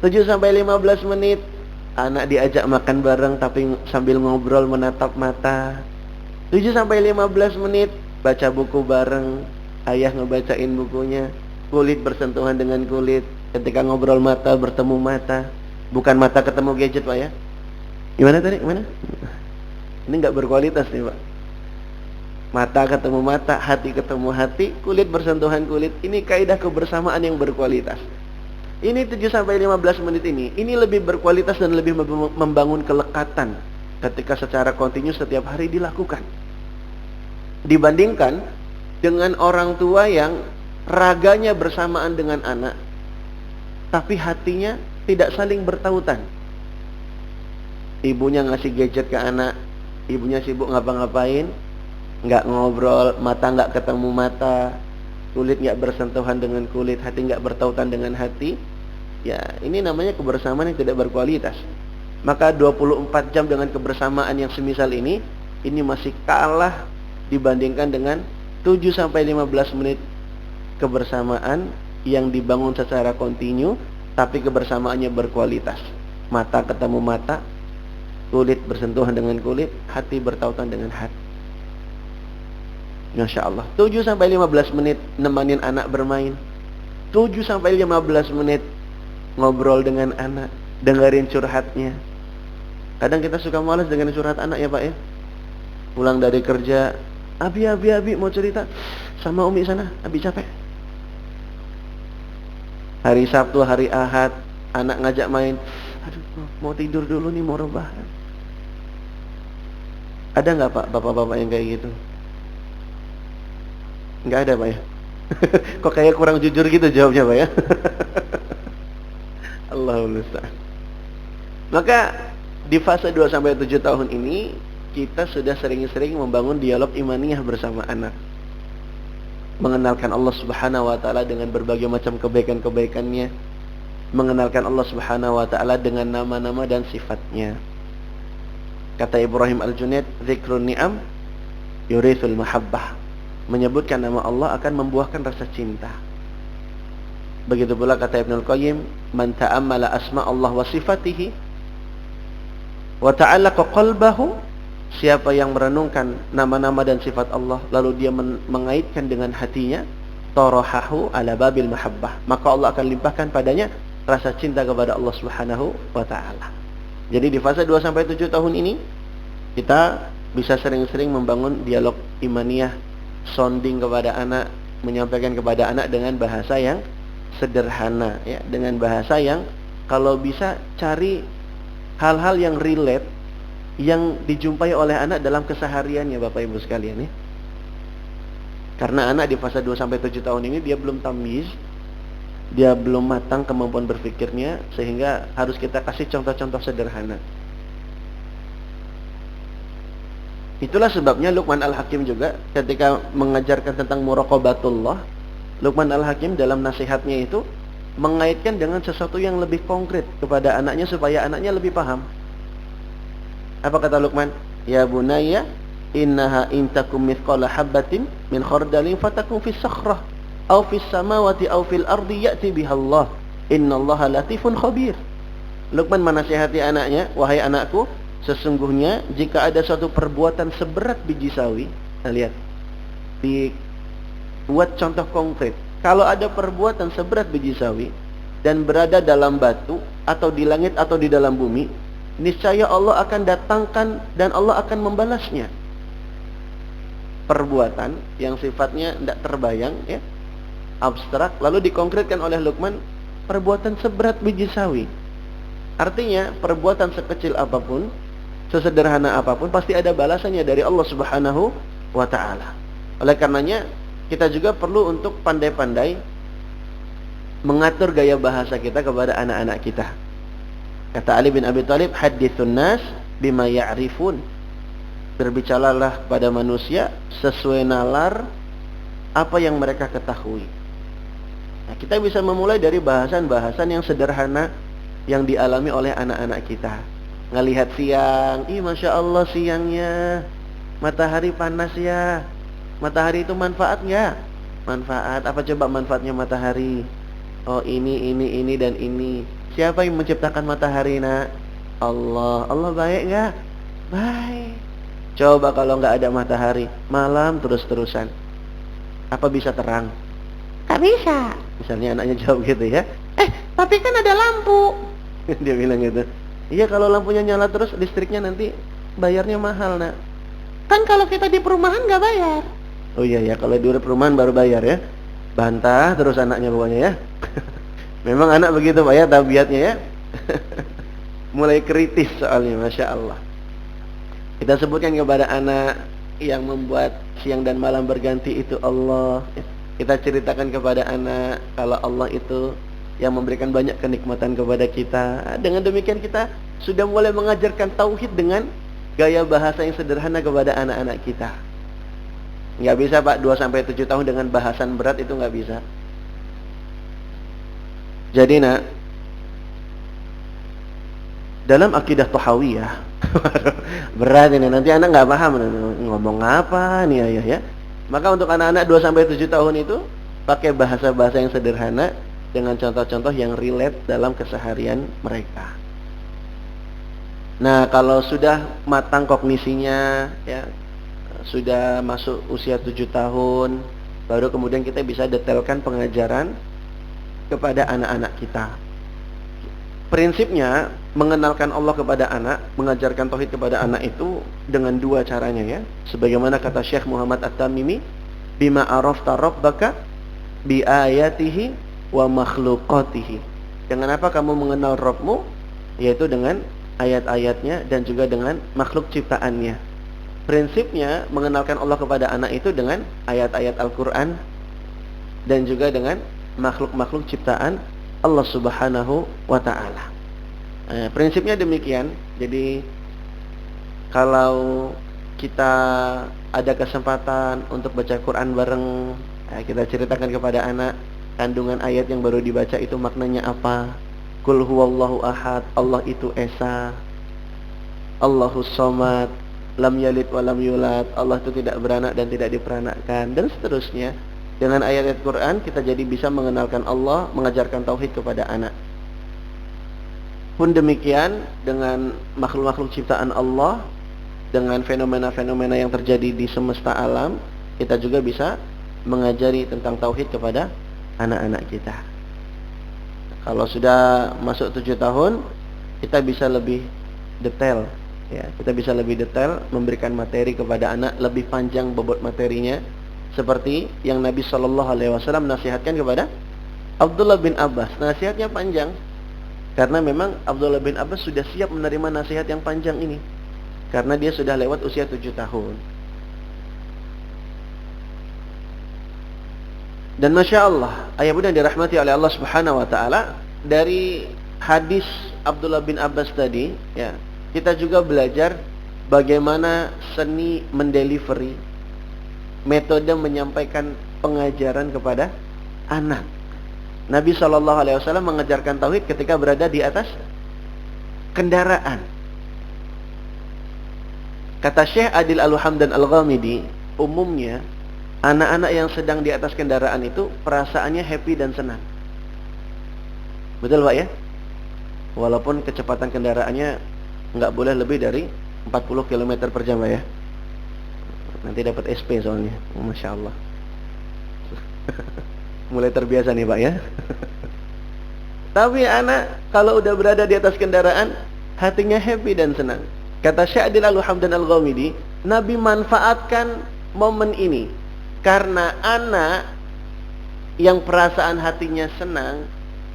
7-15 menit anak diajak makan bareng tapi sambil ngobrol menatap mata. 7-15 menit baca buku bareng, ayah ngebacain bukunya, kulit bersentuhan dengan kulit, ketika ngobrol mata bertemu mata, bukan mata ketemu gadget Pak ya. Gimana tadi? Gimana? Ini nggak berkualitas nih Pak. Mata ketemu mata, hati ketemu hati, kulit bersentuhan kulit. Ini kaidah kebersamaan yang berkualitas. Ini 7-15 menit ini lebih berkualitas dan lebih membangun kelekatan ketika secara kontinu setiap hari dilakukan. Dibandingkan dengan orang tua yang raganya bersamaan dengan anak, tapi hatinya tidak saling bertautan. Ibunya ngasih gadget ke anak, ibunya sibuk ngapa-ngapain, nggak ngobrol, mata nggak ketemu mata, kulit nggak bersentuhan dengan kulit, hati nggak bertautan dengan hati. Ya, ini namanya kebersamaan yang tidak berkualitas. Maka 24 jam dengan kebersamaan yang semisal ini masih kalah dibandingkan dengan 7-15 menit kebersamaan yang dibangun secara kontinu, tapi kebersamaannya berkualitas. Mata ketemu mata, kulit bersentuhan dengan kulit, hati bertautan dengan hati. Masya Allah. 7-15 menit nemanin anak bermain, 7-15 menit ngobrol dengan anak, dengerin curhatnya. Kadang kita suka malas dengan curhat anak ya Pak ya. Pulang dari kerja, Abi mau cerita sama Umi sana, Abi capek. Hari Sabtu, hari Ahad, anak ngajak main, aduh mau tidur dulu nih, mau rebahan. Ada nggak Pak bapak-bapak yang kayak gitu? Nggak ada Pak ya. Kok kayak kurang jujur gitu jawabnya Pak ya. Allahul musta'an. Maka di fase 2-7 tahun ini kita sudah sering-sering membangun dialog imaniyah bersama anak. Mengenalkan Allah Subhanahu wa taala dengan berbagai macam kebaikan-kebaikannya. Mengenalkan Allah Subhanahu wa taala dengan nama-nama dan sifatnya. Kata Ibrahim Al-Junaid, "Dzikrun ni'am yurithul mahabbah." Menyebutkan nama Allah akan membuahkan rasa cinta. Begitu pula kata Ibnul Qayyim, "Man ta'ammala asma Allah wa sifatihi wa ta'allaqa qalbahu." Siapa yang merenungkan nama-nama dan sifat Allah lalu dia mengaitkan dengan hatinya, tarahahu ala babil mahabbah, maka Allah akan limpahkan padanya rasa cinta kepada Allah Subhanahu wa taala. Jadi di fase 2-7 tahun ini kita bisa sering-sering membangun dialog imaniyah, sounding kepada anak, menyampaikan kepada anak dengan bahasa yang sederhana ya, dengan bahasa yang kalau bisa cari hal-hal yang relate yang dijumpai oleh anak dalam kesehariannya Bapak Ibu sekalian ya. Karena anak di fase 2-7 tahun ini dia belum tamyiz, dia belum matang kemampuan berpikirnya, sehingga harus kita kasih contoh-contoh sederhana. Itulah sebabnya Luqman Al-Hakim juga ketika mengajarkan tentang muraqabatullah, Luqman Al-Hakim dalam nasihatnya itu mengaitkan dengan sesuatu yang lebih konkret kepada anaknya supaya anaknya lebih paham. Apa kata Luqman? Ya bunayya, innaha in takum mithqala habatin min khardalin fatakum fis sakhrah aw fis samawati aw fil ardi ya'ti biha Allah. Innallaha latifun khabir. Luqman menasihati anaknya, wahai anakku, sesungguhnya jika ada suatu perbuatan seberat biji sawi, nah lihat, dibuat contoh konkret. Kalau ada perbuatan seberat biji sawi dan berada dalam batu atau di langit atau di dalam bumi, niscaya Allah akan datangkan dan Allah akan membalasnya. Perbuatan yang sifatnya tidak terbayang ya, abstrak, lalu dikonkretkan oleh Luqman, perbuatan seberat biji sawi. Artinya perbuatan sekecil apapun, sesederhana apapun, pasti ada balasannya dari Allah Subhanahu wa ta'ala. Oleh karenanya kita juga perlu untuk pandai-pandai mengatur gaya bahasa kita kepada anak-anak kita. Kata Ali bin Abi Thalib, hadithun nas bima ya'rifun. Berbicaralah pada manusia sesuai nalar apa yang mereka ketahui. Nah, kita bisa memulai dari bahasan-bahasan yang sederhana yang dialami oleh anak-anak kita. Ngelihat siang, Masya Allah siangnya, matahari panas ya, matahari itu manfaat nggak? Manfaat, apa coba manfaatnya matahari? Oh ini dan ini. Siapa yang menciptakan matahari nak? Allah. Allah baik nggak? Baik. Coba kalau nggak ada matahari, malam terus-terusan, apa bisa terang? Nggak bisa. Misalnya anaknya jawab gitu ya. Tapi kan ada lampu. Dia bilang gitu. Iya, kalau lampunya nyala terus, listriknya nanti bayarnya mahal nak. Kan kalau kita di perumahan nggak bayar. Oh iya ya, kalau di perumahan baru bayar ya. Bantah terus anaknya pokoknya ya. Memang anak begitu Pak ya, tabiatnya ya. Mulai kritis soalnya, Masya Allah. Kita sebutkan kepada anak yang membuat siang dan malam berganti itu Allah. Kita ceritakan kepada anak kalau Allah itu yang memberikan banyak kenikmatan kepada kita. Dengan demikian kita sudah mulai mengajarkan tauhid dengan gaya bahasa yang sederhana kepada anak-anak kita. Nggak bisa Pak, 2-7 tahun dengan bahasan berat itu nggak bisa. Jadi nak, dalam akidah Tahawiyah, berat ini, nanti anak nggak paham ngomong apa nih ayah ya. Maka untuk anak-anak 2-7 tahun itu pakai bahasa-bahasa yang sederhana dengan contoh-contoh yang relate dalam keseharian mereka. Nah, kalau sudah matang kognisinya ya, sudah masuk usia 7 tahun, baru kemudian kita bisa detailkan pengajaran kepada anak-anak kita. Prinsipnya mengenalkan Allah kepada anak, mengajarkan tauhid kepada anak itu dengan dua caranya ya. Sebagaimana kata Syekh Muhammad At-Tamimi, bima arafta rabbaka bi ayatihi wa makhluqatihi. Dengan apa kamu mengenal Rabbmu? Yaitu dengan ayat-ayatnya dan juga dengan makhluk ciptaannya. Prinsipnya mengenalkan Allah kepada anak itu dengan ayat-ayat Al-Quran dan juga dengan makhluk-makhluk ciptaan Allah Subhanahu wa ta'ala. Prinsipnya demikian. Jadi kalau kita ada kesempatan untuk baca Quran bareng, kita ceritakan kepada anak kandungan ayat yang baru dibaca itu maknanya apa. Qul huwallahu ahad, Allah itu esa, Allahus somad, lam yalid wa lam yulad, Allah itu tidak beranak dan tidak diperanakkan, dan seterusnya. Dengan ayat-ayat Quran kita jadi bisa mengenalkan Allah, mengajarkan tauhid kepada anak. Pun demikian dengan makhluk-makhluk ciptaan Allah, dengan fenomena-fenomena yang terjadi di semesta alam, kita juga bisa mengajari tentang tauhid kepada anak-anak kita. Kalau sudah masuk 7 tahun, kita bisa lebih detail ya. Kita bisa lebih detail memberikan materi kepada anak, lebih panjang bobot materinya. Seperti yang Nabi SAW nasihatkan kepada Abdullah bin Abbas. Nasihatnya panjang, karena memang Abdullah bin Abbas sudah siap menerima nasihat yang panjang ini, karena dia sudah lewat usia 7 tahun. Dan Masya Allah, ayah bunda dirahmati oleh Allah Subhanahu wa ta'ala, dari hadis Abdullah bin Abbas tadi ya, kita juga belajar bagaimana seni mendelivery, metode menyampaikan pengajaran kepada anak. Nabi SAW mengajarkan tauhid ketika berada di atas kendaraan. Kata Syekh Adil Al-Hamdan Al-Ghamidi, umumnya anak-anak yang sedang di atas kendaraan itu perasaannya happy dan senang. Betul Pak ya? Walaupun kecepatan kendaraannya nggak boleh lebih dari 40 km per jam Pak ya. Nanti dapat SP soalnya. Masya Allah. Mulai terbiasa nih Pak ya. Tapi anak kalau udah berada di atas kendaraan, hatinya happy dan senang. Kata Syekh Adil Al-Hamdan Al-Ghamidi, Nabi manfaatkan momen ini karena anak yang perasaan hatinya senang,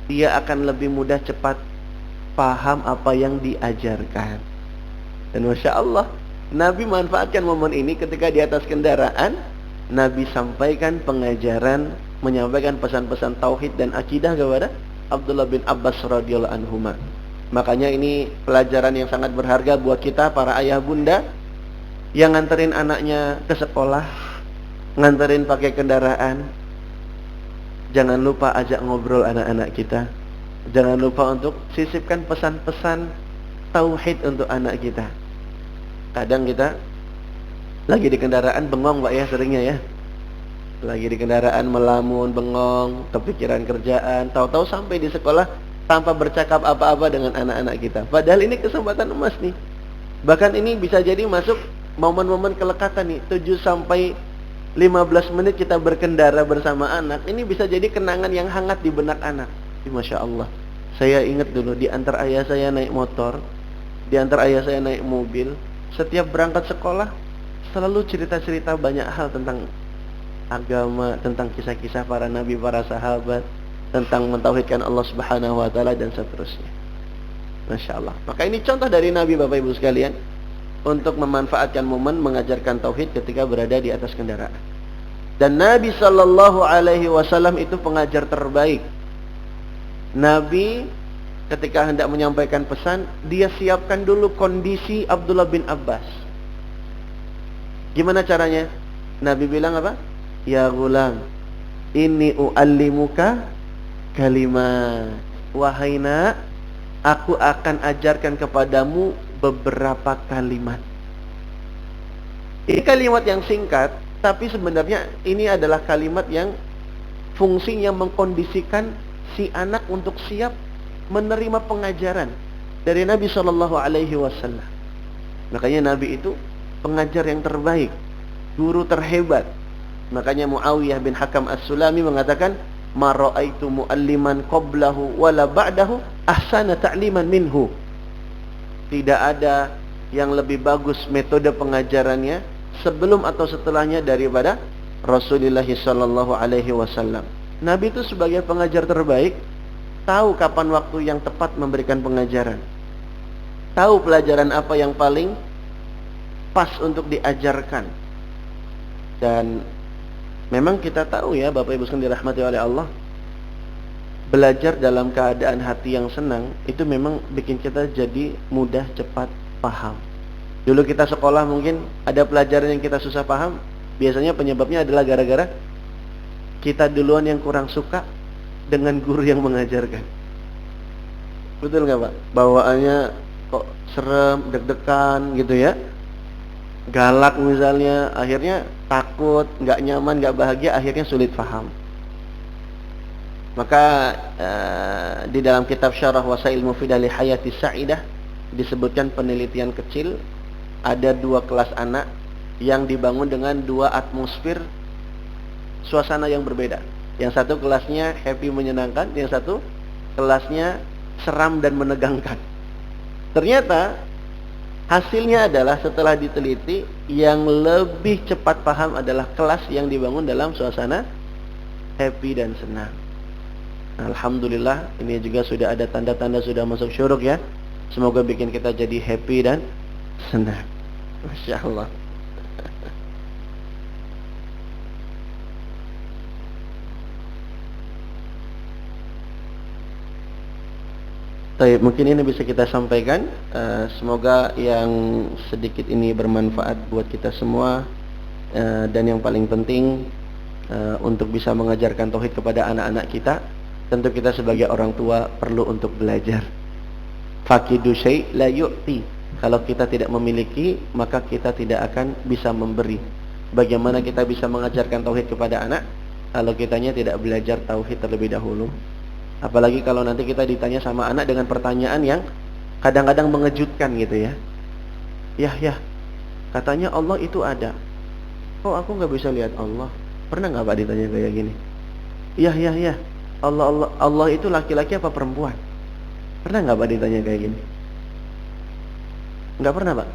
dia akan lebih mudah cepat paham apa yang diajarkan. Dan Masya Allah, Nabi manfaatkan momen ini ketika di atas kendaraan, Nabi sampaikan pengajaran, menyampaikan pesan-pesan tauhid dan akidah kepada Abdullah bin Abbas radhiyallahu anhuma. Makanya ini pelajaran yang sangat berharga buat kita para ayah bunda yang nganterin anaknya ke sekolah, nganterin pakai kendaraan. Jangan lupa ajak ngobrol anak-anak kita. Jangan lupa untuk sisipkan pesan-pesan tauhid untuk anak kita. Kadang kita lagi di kendaraan bengong Pak ya, seringnya ya. Lagi di kendaraan melamun, bengong, kepikiran kerjaan, tahu-tahu sampai di sekolah tanpa bercakap apa-apa dengan anak-anak kita. Padahal ini kesempatan emas nih. Bahkan ini bisa jadi masuk momen-momen kelekatan nih, 7 sampai 15 menit kita berkendara bersama anak. Ini bisa jadi kenangan yang hangat di benak anak. Masya Allah. Saya ingat dulu di antar ayah saya naik motor, di antar ayah saya naik mobil, setiap berangkat sekolah selalu cerita-cerita banyak hal tentang agama, tentang kisah-kisah para nabi, para sahabat, tentang mentauhidkan Allah Subhanahu wa taala dan seterusnya. Masya Allah. Maka ini contoh dari Nabi, Bapak Ibu sekalian, untuk memanfaatkan momen mengajarkan tauhid ketika berada di atas kendaraan. Dan Nabi Shallallahu Alaihi Wasallam itu pengajar terbaik. Nabi ketika hendak menyampaikan pesan, dia siapkan dulu kondisi Abdullah bin Abbas. Gimana caranya? Nabi bilang apa? Ya gulam, inni u'allimuka kalimat. Wahai nak, aku akan ajarkan kepadamu beberapa kalimat. Ini kalimat yang singkat, tapi sebenarnya ini adalah kalimat yang fungsinya mengkondisikan si anak untuk siap menerima pengajaran dari Nabi Shallallahu Alaihi Wasallam. Makanya Nabi itu pengajar yang terbaik, guru terhebat. Makanya Muawiyah bin Hakam As-Sulami mengatakan, "Ma ra'aitu mu'alliman qablahu wala ba'dahu ahsana ta'liman minhu." Tidak ada yang lebih bagus metode pengajarannya sebelum atau setelahnya daripada Rasulullah sallallahu alaihi wasallam. Nabi itu sebagai pengajar terbaik, tahu kapan waktu yang tepat memberikan pengajaran. Tahu pelajaran apa yang paling pas untuk diajarkan. Dan memang kita tahu ya, Bapak Ibu sekalian dirahmati oleh Allah, belajar dalam keadaan hati yang senang itu memang bikin kita jadi mudah cepat paham. Dulu kita sekolah mungkin ada pelajaran yang kita susah paham, biasanya penyebabnya adalah gara-gara kita duluan yang kurang suka dengan guru yang mengajarkan. Betul nggak Pak? Bawaannya kok serem, deg-degan gitu ya, galak misalnya, akhirnya takut, nggak nyaman, nggak bahagia, akhirnya sulit paham. Maka di dalam kitab Syarah Wasail Mufidah li Hayati Sa'idah disebutkan penelitian kecil, ada 2 kelas anak yang dibangun dengan 2 atmosfer suasana yang berbeda. Yang satu kelasnya happy menyenangkan, yang satu kelasnya seram dan menegangkan. Ternyata hasilnya adalah setelah diteliti, yang lebih cepat paham adalah kelas yang dibangun dalam suasana happy dan senang. Alhamdulillah, ini juga sudah ada tanda-tanda sudah masuk syuruk ya. Semoga bikin kita jadi happy dan senang. Masya Allah. Baik, mungkin ini bisa kita sampaikan. Semoga yang sedikit ini bermanfaat buat kita semua. Dan yang paling penting, untuk bisa mengajarkan tauhid kepada anak-anak kita, tentu kita sebagai orang tua perlu untuk belajar. Faqidu syai' la yu'ti. Kalau kita tidak memiliki, maka kita tidak akan bisa memberi. Bagaimana kita bisa mengajarkan tauhid kepada anak kalau kitanya tidak belajar tauhid terlebih dahulu? Apalagi kalau nanti kita ditanya sama anak dengan pertanyaan yang kadang-kadang mengejutkan gitu ya. Ya, katanya Allah itu ada. Kok aku nggak bisa lihat Allah? Pernah nggak Pak ditanya kayak gini? Ya. Allah itu laki-laki apa perempuan? Pernah nggak Pak ditanya kayak gini? Nggak pernah Pak?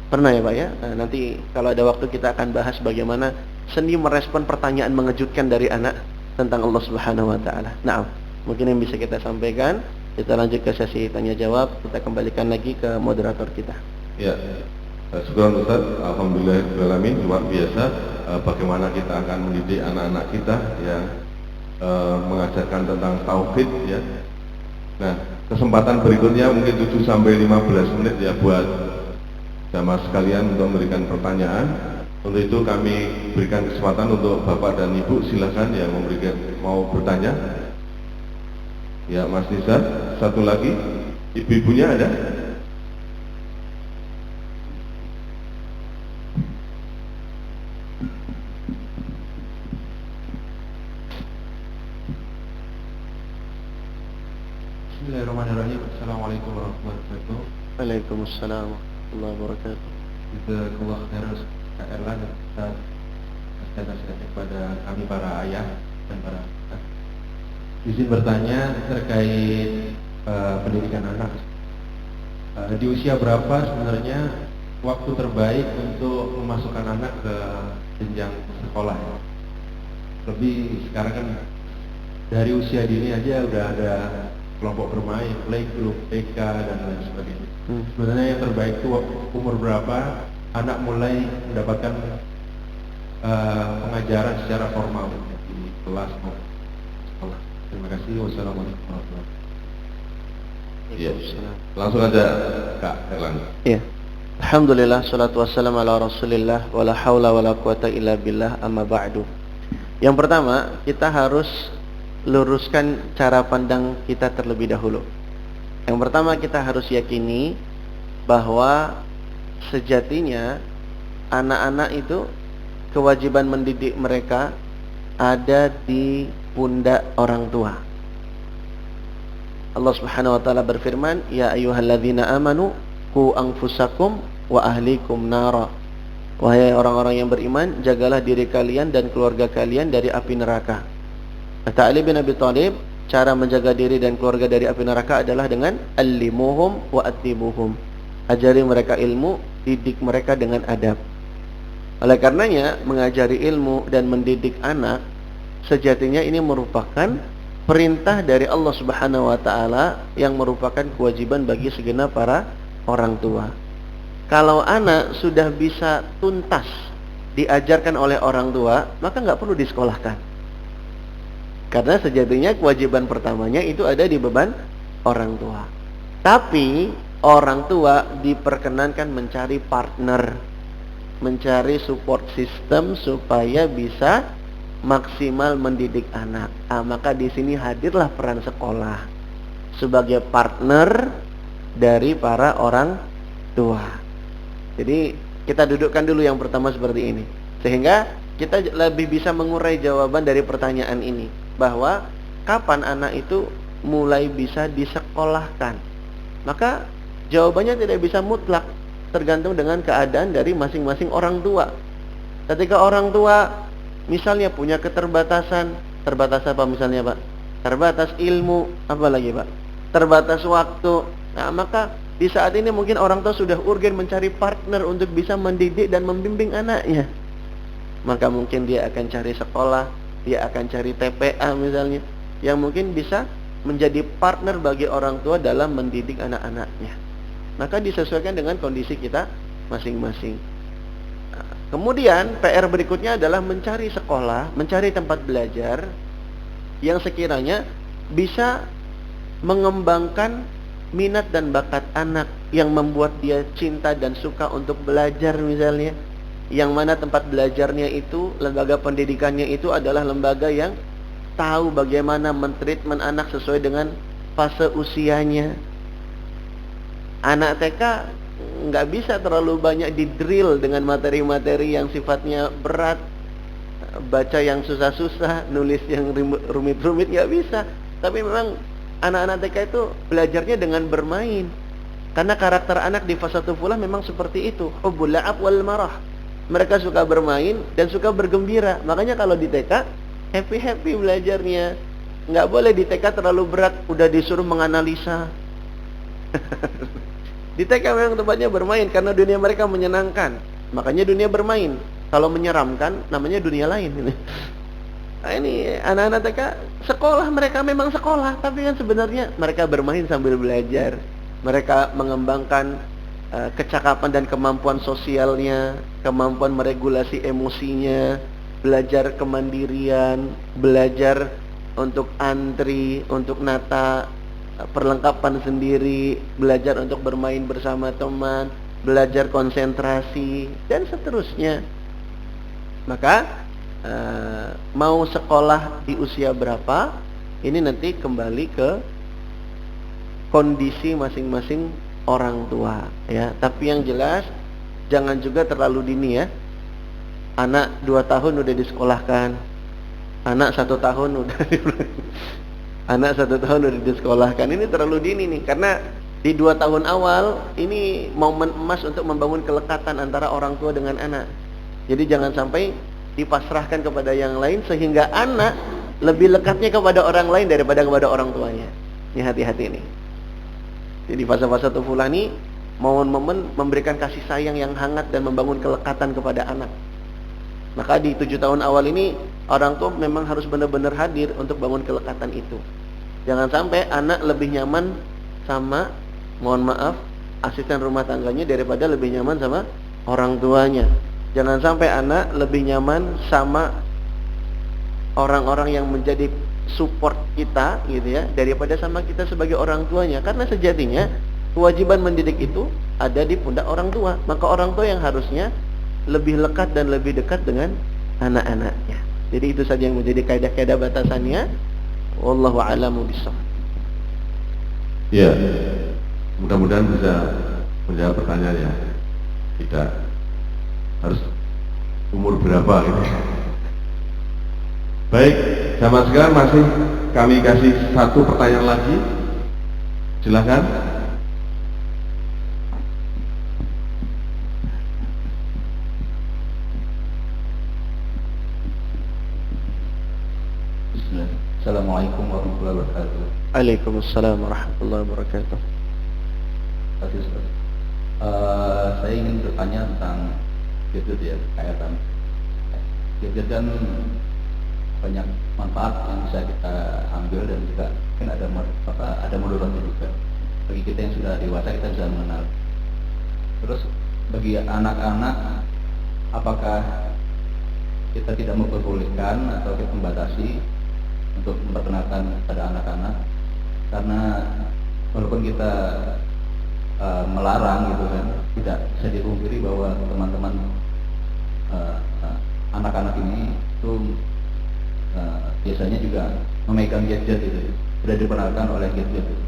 Pernah ya Pak ya? Nah, nanti kalau ada waktu kita akan bahas bagaimana seni merespon pertanyaan mengejutkan dari anak tentang Allah Subhanahu wa taala. Nah, mungkin yang bisa kita sampaikan. Kita lanjut ke sesi tanya jawab. Kita kembalikan lagi ke moderator kita. Ya, syukur Ustaz. Alhamdulillahirrahmanirrahim. Luar biasa bagaimana kita akan mendidik anak-anak kita yang mengajarkan tentang tauhid ya. Nah, kesempatan berikutnya mungkin 7 sampai 15 menit ya buat jamaah sekalian untuk memberikan pertanyaan. Untuk itu kami berikan kesempatan untuk Bapak dan Ibu, silakan yang mau bertanya. Ya, Mas Nizar, satu lagi, ibu-ibunya ada? Bismillahirrahmanirrahim. Assalamualaikum warahmatullahi wabarakatuh. Waalaikumsalam warahmatullahi wabarakatuh. Jazakallah khairan Kak Erlan atas nasihat-nasihatnya kepada kami para ayah dan para anak. Izin bertanya terkait pendidikan anak. Di usia berapa sebenarnya waktu terbaik untuk memasukkan anak ke jenjang sekolah? Lebih sekarang kan dari usia dini aja udah ada kelompok bermain, playgroup, TK dan lain sebagainya. Sebenarnya yang terbaik itu umur berapa anak mulai mendapatkan pengajaran secara formal di kelas maupun sekolah. Terima kasih. Wassalamualaikum warahmatullahi wabarakatuh. Iya, langsung aja Kak Erlan. Iya. Alhamdulillah, salatu wassalamu ala rasulillah, wala hawla wala quwata illa billah, amma ba'du. Yang pertama, kita harus luruskan cara pandang kita terlebih dahulu. Yang pertama, kita harus yakini bahwa sejatinya anak-anak itu kewajiban mendidik mereka ada di pundak orang tua. Allah Subhanahu wa taala berfirman, "Ya ayyuhalladzina amanu qu anfusakum wa ahlikum nara." Wahai orang-orang yang beriman, jagalah diri kalian dan keluarga kalian dari api neraka. Kata Ali bin Abi Thalib, cara menjaga diri dan keluarga dari api neraka adalah dengan allimuhum wa atibuhum. Ajari mereka ilmu, didik mereka dengan adab. Oleh karenanya, mengajari ilmu dan mendidik anak sejatinya ini merupakan perintah dari Allah Subhanahu wa taala yang merupakan kewajiban bagi segenap para orang tua. Kalau anak sudah bisa tuntas diajarkan oleh orang tua, maka nggak perlu disekolahkan. Karena sejatinya kewajiban pertamanya itu ada di beban orang tua. Tapi orang tua diperkenankan mencari partner, mencari support system supaya bisa maksimal mendidik anak. Maka di sini hadirlah peran sekolah sebagai partner dari para orang tua. Jadi kita dudukkan dulu yang pertama seperti ini, sehingga kita lebih bisa mengurai jawaban dari pertanyaan ini, bahwa kapan anak itu mulai bisa disekolahkan. Maka jawabannya tidak bisa mutlak, tergantung dengan keadaan dari masing-masing orang tua. Ketika orang tua misalnya punya keterbatasan, terbatas apa misalnya Pak? Terbatas ilmu, apa lagi Pak? Terbatas waktu. Nah, maka di saat ini mungkin orang tua sudah urgen mencari partner untuk bisa mendidik dan membimbing anaknya. Maka mungkin dia akan cari sekolah, dia akan cari TPA misalnya, yang mungkin bisa menjadi partner bagi orang tua dalam mendidik anak-anaknya. Maka disesuaikan dengan kondisi kita masing-masing. Kemudian PR berikutnya adalah mencari sekolah, mencari tempat belajar yang sekiranya bisa mengembangkan minat dan bakat anak, yang membuat dia cinta dan suka untuk belajar misalnya. Yang mana tempat belajarnya itu, lembaga pendidikannya itu adalah lembaga yang tahu bagaimana mentreatment anak sesuai dengan fase usianya. Anak TK nggak bisa terlalu banyak di-drill dengan materi-materi yang sifatnya berat, baca yang susah-susah, nulis yang rumit-rumit, nggak bisa. Tapi memang anak-anak TK itu belajarnya dengan bermain, karena karakter anak di fase tufulah memang seperti itu, hubbul la'ab wal marah. Mereka suka bermain dan suka bergembira. Makanya kalau di TK happy-happy belajarnya. Nggak boleh di TK terlalu berat, udah disuruh menganalisa. Di TK memang tempatnya bermain karena dunia mereka menyenangkan. Makanya dunia bermain. Kalau menyeramkan namanya dunia lain. Nah, ini anak-anak TK sekolah, mereka memang sekolah, tapi kan sebenarnya mereka bermain sambil belajar. Mereka mengembangkan kecakapan dan kemampuan sosialnya, kemampuan meregulasi emosinya, belajar kemandirian, belajar untuk antri, untuk nata perlengkapan sendiri, belajar untuk bermain bersama teman, belajar konsentrasi, dan seterusnya. Maka mau sekolah di usia berapa, ini nanti kembali ke kondisi masing-masing orang tua, ya. Tapi yang jelas jangan juga terlalu dini, ya. Anak 2 tahun udah disekolahkan, anak 1 tahun udah Anak 1 tahun udah disekolahkan, ini terlalu dini nih. Karena di 2 tahun awal ini momen emas untuk membangun kelekatan antara orang tua dengan anak. Jadi jangan sampai dipasrahkan kepada yang lain sehingga anak lebih lekatnya kepada orang lain daripada kepada orang tuanya. Ini hati-hati nih. Jadi fase-fase tufulah ini momen-momen memberikan kasih sayang yang hangat dan membangun kelekatan kepada anak. Maka di 7 tahun awal ini orang tua memang harus benar-benar hadir untuk bangun kelekatan itu. Jangan sampai anak lebih nyaman sama, mohon maaf, asisten rumah tangganya daripada lebih nyaman sama orang tuanya. Jangan sampai anak lebih nyaman sama orang-orang yang menjadi support kita gitu ya, daripada sama kita sebagai orang tuanya. Karena sejatinya kewajiban mendidik itu ada di pundak orang tua. Maka orang tua yang harusnya lebih lekat dan lebih dekat dengan anak-anaknya. Jadi itu saja yang menjadi kaidah-kaidah batasannya. Wallahu a'lamu bishawab. Ya, mudah-mudahan bisa menjawab pertanyaannya. Tidak harus umur berapa gitu. Baik, sama sekalian masih kami kasih 1 pertanyaan lagi. Silakan. Assalamualaikum warahmatullahi wabarakatuh. Waalaikumsalam warahmatullahi wabarakatuh. Saya ingin bertanya tentang gadget ya, kaitan gadget kan banyak manfaat yang bisa kita ambil dan juga mungkin ada mudaratnya juga. Bagi kita yang sudah dewasa kita bisa mengenal. Terus bagi anak-anak, apakah kita tidak memperbolehkan atau kita membatasi untuk memperkenalkan pada anak-anak? Karena walaupun kita melarang gitu kan, tidak bisa dipungkiri bahwa teman-teman anak-anak ini itu biasanya juga memegang gadget itu, sudah diperkenalkan oleh gadget itu.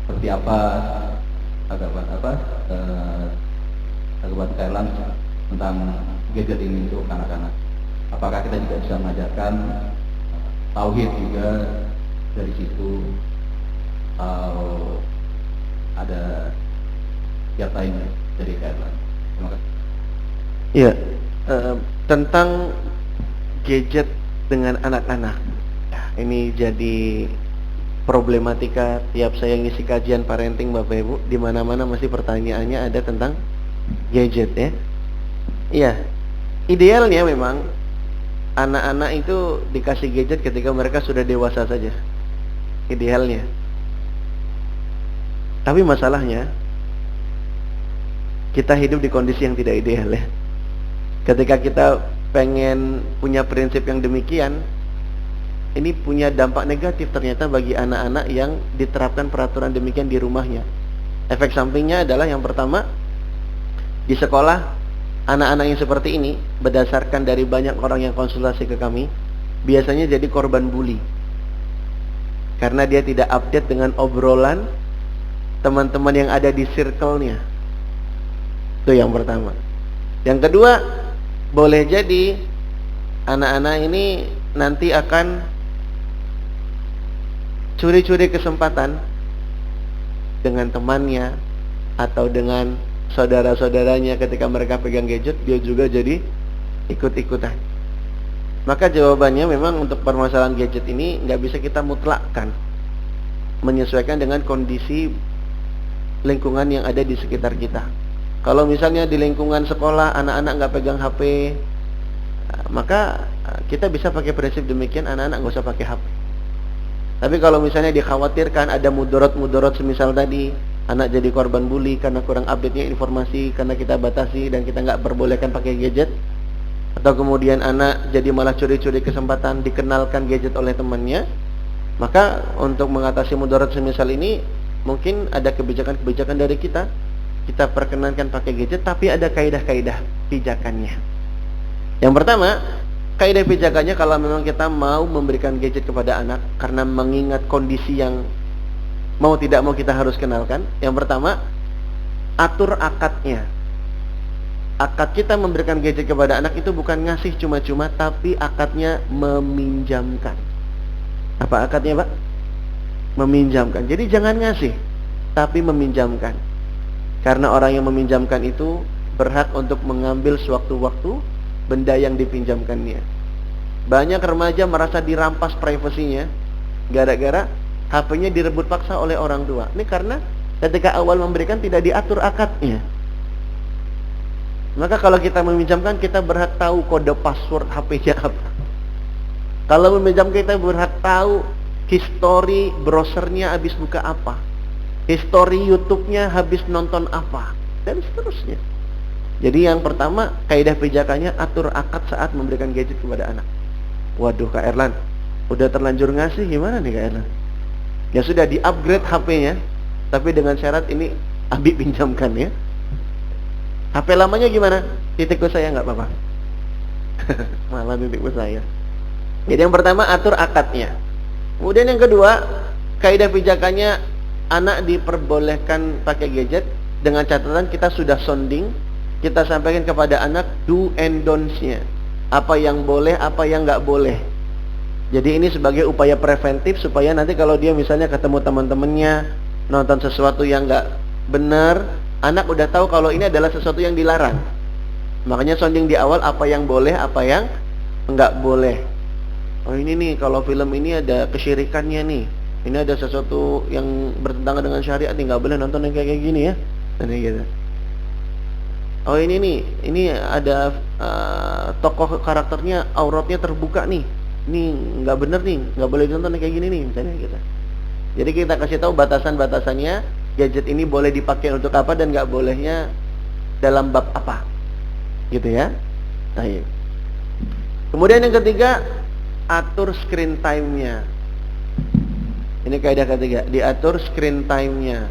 Seperti apa tanggapan Thailand tentang gadget ini untuk anak-anak? Apakah kita juga bisa mengajarkan tauhid juga dari situ, atau ada kiat lain dari Thailand? Terima kasih. Iya, tentang gadget dengan anak-anak, ini jadi problematika tiap saya ngisi kajian parenting Bapak Ibu. Di mana-mana masih pertanyaannya ada tentang gadget ya. Iya, idealnya memang anak-anak itu dikasih gadget ketika mereka sudah dewasa saja, idealnya. Tapi masalahnya kita hidup di kondisi yang tidak ideal ya. Ketika kita pengen punya prinsip yang demikian, ini punya dampak negatif ternyata bagi anak-anak yang diterapkan peraturan demikian di rumahnya. Efek sampingnya adalah yang pertama, di sekolah anak-anak yang seperti ini, berdasarkan dari banyak orang yang konsultasi ke kami, biasanya jadi korban bully. Karena dia tidak update dengan obrolan teman-teman yang ada di circle-nya. Itu yang pertama. Yang kedua, boleh jadi anak-anak ini nanti akan curi-curi kesempatan dengan temannya atau dengan saudara-saudaranya. Ketika mereka pegang gadget, dia juga jadi ikut-ikutan. Maka jawabannya memang untuk permasalahan gadget ini nggak bisa kita mutlakkan, menyesuaikan dengan kondisi lingkungan yang ada di sekitar kita. Kalau misalnya di lingkungan sekolah anak-anak nggak pegang HP, maka kita bisa pakai prinsip demikian, anak-anak nggak usah pakai HP. Tapi kalau misalnya dikhawatirkan ada mudarat semisal tadi, anak jadi korban bully karena kurang update-nya informasi, karena kita batasi dan kita nggak perbolehkan pakai gadget, atau kemudian anak jadi malah curi-curi kesempatan dikenalkan gadget oleh temannya, maka untuk mengatasi mudarat semisal ini mungkin ada kebijakan-kebijakan dari kita perkenankan pakai gadget, tapi ada kaidah-kaidah pijakannya. Yang pertama, kaidah pijakannya kalau memang kita mau memberikan gadget kepada anak karena mengingat kondisi yang mau tidak mau kita harus kenalkan. Yang pertama, atur akadnya. Akad kita memberikan gadget kepada anak itu bukan ngasih cuma-cuma, tapi akadnya meminjamkan. Apa akadnya, Pak? Meminjamkan. Jadi jangan ngasih, tapi meminjamkan. Karena orang yang meminjamkan itu berhak untuk mengambil sewaktu-waktu benda yang dipinjamkannya. Banyak remaja merasa dirampas privasinya gara-gara HP-nya direbut paksa oleh orang tua. Ini karena ketika awal memberikan tidak diatur akadnya. Maka kalau kita meminjamkan, kita berhak tahu kode password HP-nya apa. Kalau meminjam, kita berhak tahu history browsernya habis buka apa, history YouTube-nya habis nonton apa, dan seterusnya. Jadi yang pertama, kaidah pijakannya atur akad saat memberikan gadget kepada anak. Waduh, Kak Erlan, udah terlanjur ngasih, gimana nih Kak Erlan? Ya sudah, di-upgrade HP-nya, tapi dengan syarat ini Abi pinjamkan ya. HP lamanya gimana? Titikku saya nggak apa-apa. Malah titikku saya. Jadi yang pertama, atur akadnya. Kemudian yang kedua, kaidah pijakannya, anak diperbolehkan pakai gadget dengan catatan kita sudah sounding, kita sampaikan kepada anak do and don'ts-nya. Apa yang boleh, apa yang nggak boleh. Jadi ini sebagai upaya preventif supaya nanti kalau dia misalnya ketemu teman-temannya nonton sesuatu yang nggak benar, anak udah tahu kalau ini adalah sesuatu yang dilarang. Makanya sounding di awal apa yang boleh, apa yang nggak boleh. Oh ini nih, kalau film ini ada kesyirikannya nih. Ini ada sesuatu yang bertentangan dengan syariat nih, nggak boleh nonton yang kayak gini ya. Nanti gitu. Oh ini nih, ini ada tokoh karakternya auratnya terbuka nih. Ini nggak bener nih, nggak boleh ditonton yang kayak gini nih, misalnya gitu. Jadi kita kasih tahu batasan-batasannya, gadget ini boleh dipakai untuk apa dan nggak bolehnya dalam bab apa, gitu ya. Nah, iya. Kemudian yang ketiga, atur screen time-nya. Ini kaidah ketiga, diatur screen time-nya.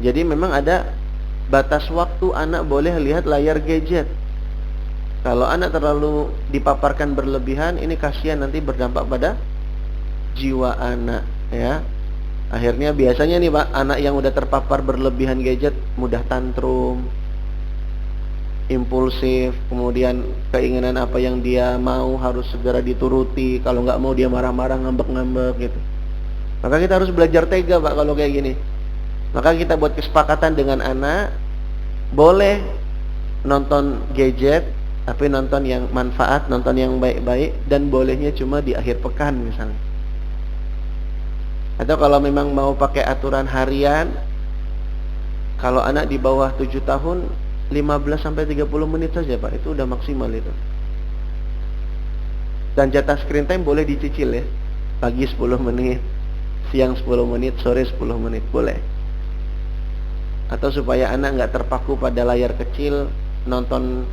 Jadi memang ada batas waktu anak boleh lihat layar gadget. Kalau anak terlalu dipaparkan berlebihan, ini kasihan nanti berdampak pada jiwa anak ya. Akhirnya biasanya nih Pak, anak yang udah terpapar berlebihan gadget mudah tantrum, impulsif, kemudian keinginan apa yang dia mau harus segera dituruti. Kalau nggak mau dia marah-marah, ngambek-ngambek gitu. Maka kita harus belajar tega Pak kalau kayak gini. Maka kita buat kesepakatan dengan anak, boleh nonton gadget, tapi nonton yang manfaat, nonton yang baik-baik, dan bolehnya cuma di akhir pekan misalnya. Atau kalau memang mau pakai aturan harian, kalau anak di bawah 7 tahun, 15-30 menit saja Pak, itu udah maksimal itu. Dan jatah screen time boleh dicicil ya. Pagi 10 menit, siang 10 menit, sore 10 menit, boleh. Atau supaya anak nggak terpaku pada layar kecil, nonton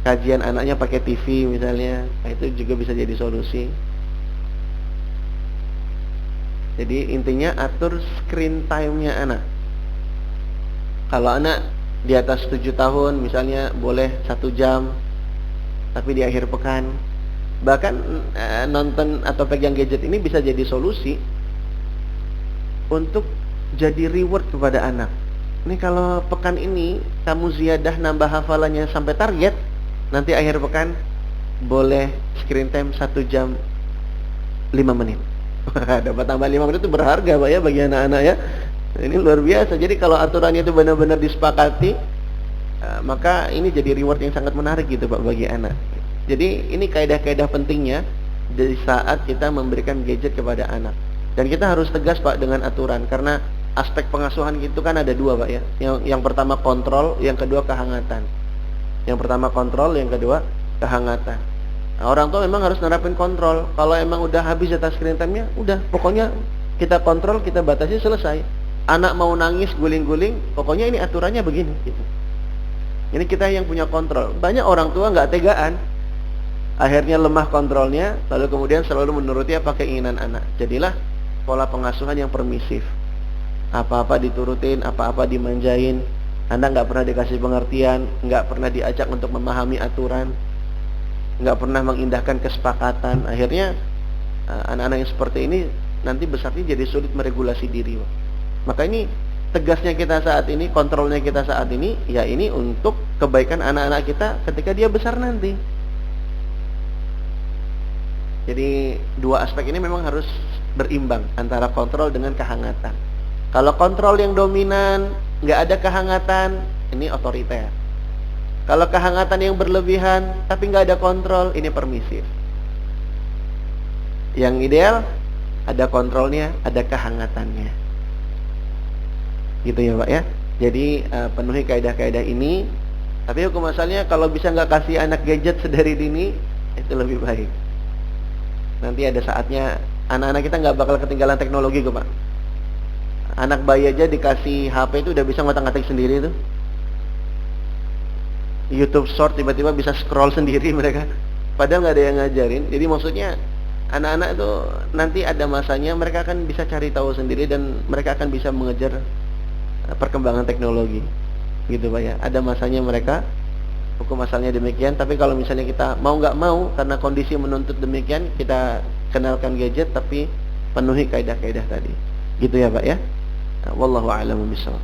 kajian anaknya pakai TV misalnya, itu juga bisa jadi solusi. Jadi intinya atur screen time-nya anak. Kalau anak di atas 7 tahun misalnya boleh 1 jam, tapi di akhir pekan. Bahkan nonton atau pegang gadget ini bisa jadi solusi untuk jadi reward kepada anak. Ini kalau pekan ini kamu ziyadah nambah hafalannya sampai target, nanti akhir pekan boleh screen time 1 jam 5 menit. Dapat tambah 5 menit itu berharga Pak ya bagi anak-anak ya. Ini luar biasa. Jadi kalau aturannya itu benar-benar disepakati, maka ini jadi reward yang sangat menarik gitu Pak bagi anak. Jadi ini kaidah-kaidah pentingnya di saat kita memberikan gadget kepada anak. Dan kita harus tegas Pak dengan aturan, karena aspek pengasuhan itu kan ada 2 Pak ya. Yang pertama kontrol, yang kedua kehangatan. Yang pertama kontrol, yang kedua kehangatan. Nah, orang tua memang harus nerapin kontrol. Kalau emang udah habis jatah screen time-nya, udah pokoknya kita kontrol, kita batasi, selesai. Anak mau nangis guling-guling, pokoknya ini aturannya begini gitu. Ini kita yang punya kontrol. Banyak orang tua nggak tegaan, akhirnya lemah kontrolnya, lalu kemudian selalu menuruti apa keinginan anak. Jadilah pola pengasuhan yang permisif. Apa-apa diturutin, apa-apa dimanjain. Anak nggak pernah dikasih pengertian, nggak pernah diajak untuk memahami aturan, nggak pernah mengindahkan kesepakatan. Akhirnya anak-anak yang seperti ini nanti besarnya jadi sulit meregulasi diri. Maka ini tegasnya kita saat ini, kontrolnya kita saat ini, ya ini untuk kebaikan anak-anak kita ketika dia besar nanti. Jadi 2 aspek ini memang harus berimbang antara kontrol dengan kehangatan. Kalau kontrol yang dominan, nggak ada kehangatan, ini otoriter. Kalau kehangatan yang berlebihan tapi nggak ada kontrol, ini permisif. Yang ideal ada kontrolnya, ada kehangatannya. Gitu ya Pak ya. Jadi penuhi kaidah-kaidah ini. Tapi hukum asalnya kalau bisa nggak kasih anak gadget sedari dini, itu lebih baik. Nanti ada saatnya anak-anak kita nggak bakal ketinggalan teknologi kok Pak. Anak bayi aja dikasih HP itu udah bisa ngotak-ngatik sendiri tuh. YouTube Short tiba-tiba bisa scroll sendiri mereka. Padahal nggak ada yang ngajarin. Jadi maksudnya anak-anak itu nanti ada masanya mereka akan bisa cari tahu sendiri dan mereka akan bisa mengejar perkembangan teknologi. Gitu Pak ya. Ada masanya mereka, hukum asalnya demikian. Tapi kalau misalnya kita mau nggak mau karena kondisi menuntut demikian, kita kenalkan gadget tapi penuhi kaidah-kaidah tadi. Gitu ya Pak ya. Wallahu a'lamu bishawab.